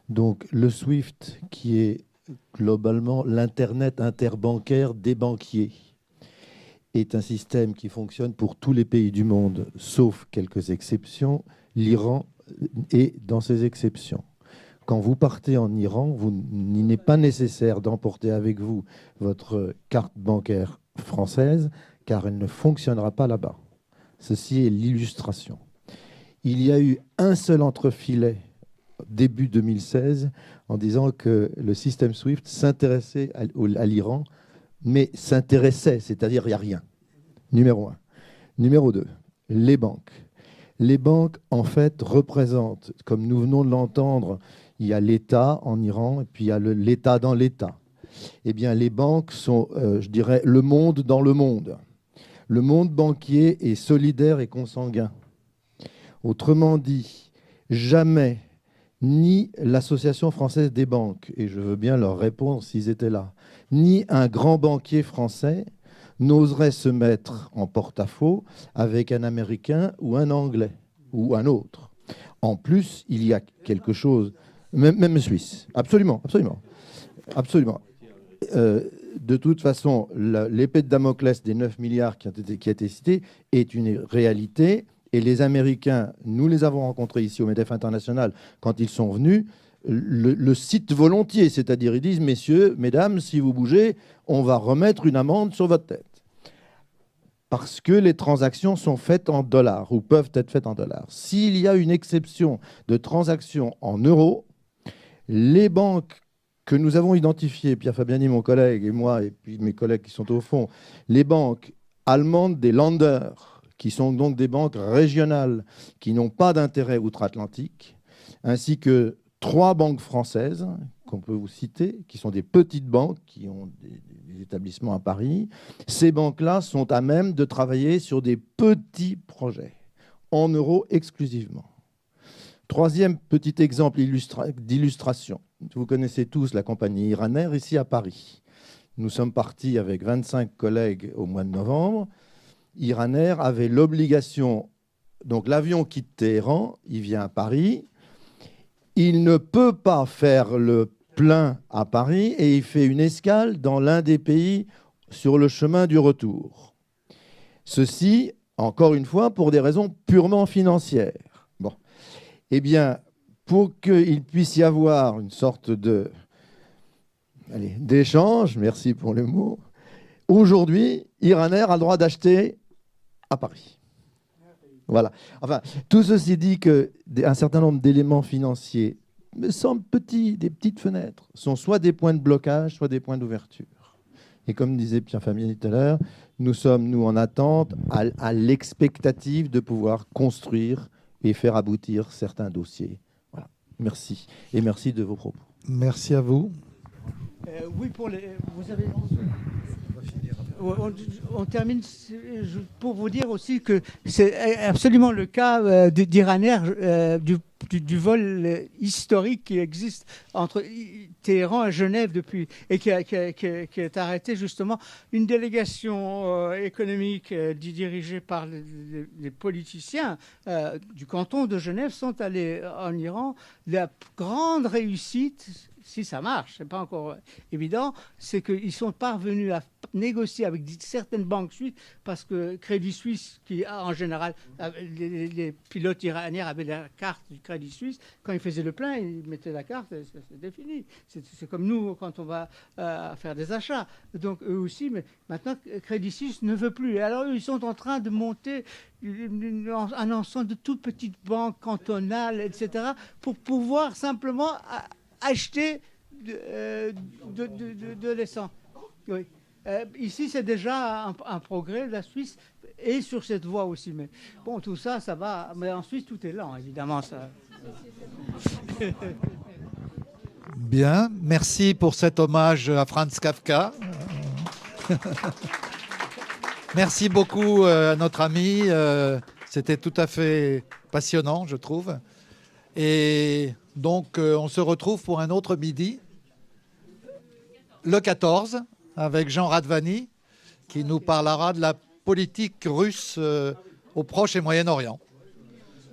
S12: Donc le SWIFT, qui est globalement l'Internet interbancaire des banquiers, est un système qui fonctionne pour tous les pays du monde, sauf quelques exceptions. L'Iran est dans ces exceptions. Quand vous partez en Iran, il n'est pas nécessaire d'emporter avec vous votre carte bancaire française, car elle ne fonctionnera pas là-bas. Ceci est l'illustration. Il y a eu un seul entrefilet début 2016 en disant que le système SWIFT s'intéressait à l'Iran, mais s'intéressait, c'est-à-dire il n'y a rien. Numéro 1. Numéro 2, les banques. Les banques, en fait, représentent, comme nous venons de l'entendre, il y a l'État en Iran et puis il y a l'État dans l'État. Eh bien, les banques sont, je dirais, le monde dans le monde. Le monde banquier est solidaire et consanguin. Autrement dit, jamais ni l'Association française des banques, et je veux bien leur répondre s'ils étaient là, ni un grand banquier français n'oserait se mettre en porte-à-faux avec un Américain ou un Anglais ou un autre. En plus, il y a quelque chose, même Suisse, absolument, absolument, absolument. De toute façon, l'épée de Damoclès des 9 milliards qui a été citée est une réalité. Et les Américains, nous les avons rencontrés ici au MEDEF International quand ils sont venus, le citent volontiers. C'est-à-dire, ils disent, messieurs, mesdames, si vous bougez, on va remettre une amende sur votre tête. Parce que les transactions sont faites en dollars ou peuvent être faites en dollars. S'il y a une exception de transactions en euros, les banques que nous avons identifiées, Pierre Fabiani, mon collègue, et moi, et puis mes collègues qui sont au fond, les banques allemandes des Länder, qui sont donc des banques régionales qui n'ont pas d'intérêt outre-Atlantique, ainsi que 3 banques françaises qu'on peut vous citer, qui sont des petites banques qui ont des établissements à Paris. Ces banques-là sont à même de travailler sur des petits projets, en euros exclusivement. 3e petit exemple d'illustration. Vous connaissez tous la compagnie Iranair ici à Paris. Nous sommes partis avec 25 collègues au mois de novembre. Iranair avait l'obligation, donc l'avion quitte Téhéran, il vient à Paris, il ne peut pas faire le plein à Paris et il fait une escale dans l'un des pays sur le chemin du retour. Ceci, encore une fois, pour des raisons purement financières. Bon. Eh bien, pour qu'il puisse y avoir une sorte d'échange, merci pour le mot, aujourd'hui, Iranair a le droit d'acheter à Paris. Voilà. Enfin, tout ceci dit qu'un certain nombre d'éléments financiers me semblent petits, des petites fenêtres, sont soit des points de blocage, soit des points d'ouverture. Et comme disait Pierre Fabiani tout à l'heure, nous sommes, nous, en attente, à l'expectative de pouvoir construire et faire aboutir certains dossiers. Voilà. Merci. Et merci de vos propos.
S1: Merci à vous.
S2: Oui, vous avez... On termine pour vous dire aussi que c'est absolument le cas d'Iranair, du vol historique qui existe entre Téhéran et Genève depuis, et qui est arrêté justement. Une délégation économique dirigée par les politiciens du canton de Genève sont allés en Iran. La grande réussite, si ça marche, c'est pas encore évident, c'est qu'ils sont parvenus à négocier avec certaines banques suisses, parce que Crédit Suisse, qui en général, les pilotes iraniens avaient la carte du Crédit Suisse, quand ils faisaient le plein, ils mettaient la carte, c'était fini. C'est comme nous quand on va faire des achats. Donc eux aussi, mais maintenant Crédit Suisse ne veut plus. Et alors eux, ils sont en train de monter un ensemble de toutes petites banques cantonales, etc., pour pouvoir simplement acheter de l'essence. Oui. Ici, c'est déjà un progrès. La Suisse est sur cette voie aussi. Mais bon, tout ça, ça va. Mais en Suisse, tout est lent, évidemment. Ça.
S1: Bien. Merci pour cet hommage à Franz Kafka. Merci beaucoup à notre ami. C'était tout à fait passionnant, je trouve. Et donc, on se retrouve pour un autre midi, le 14, avec Jean Radvani, qui nous parlera de la politique russe au Proche et Moyen-Orient.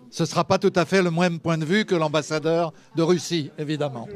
S1: Ce ne sera pas tout à fait le même point de vue que l'ambassadeur de Russie, évidemment.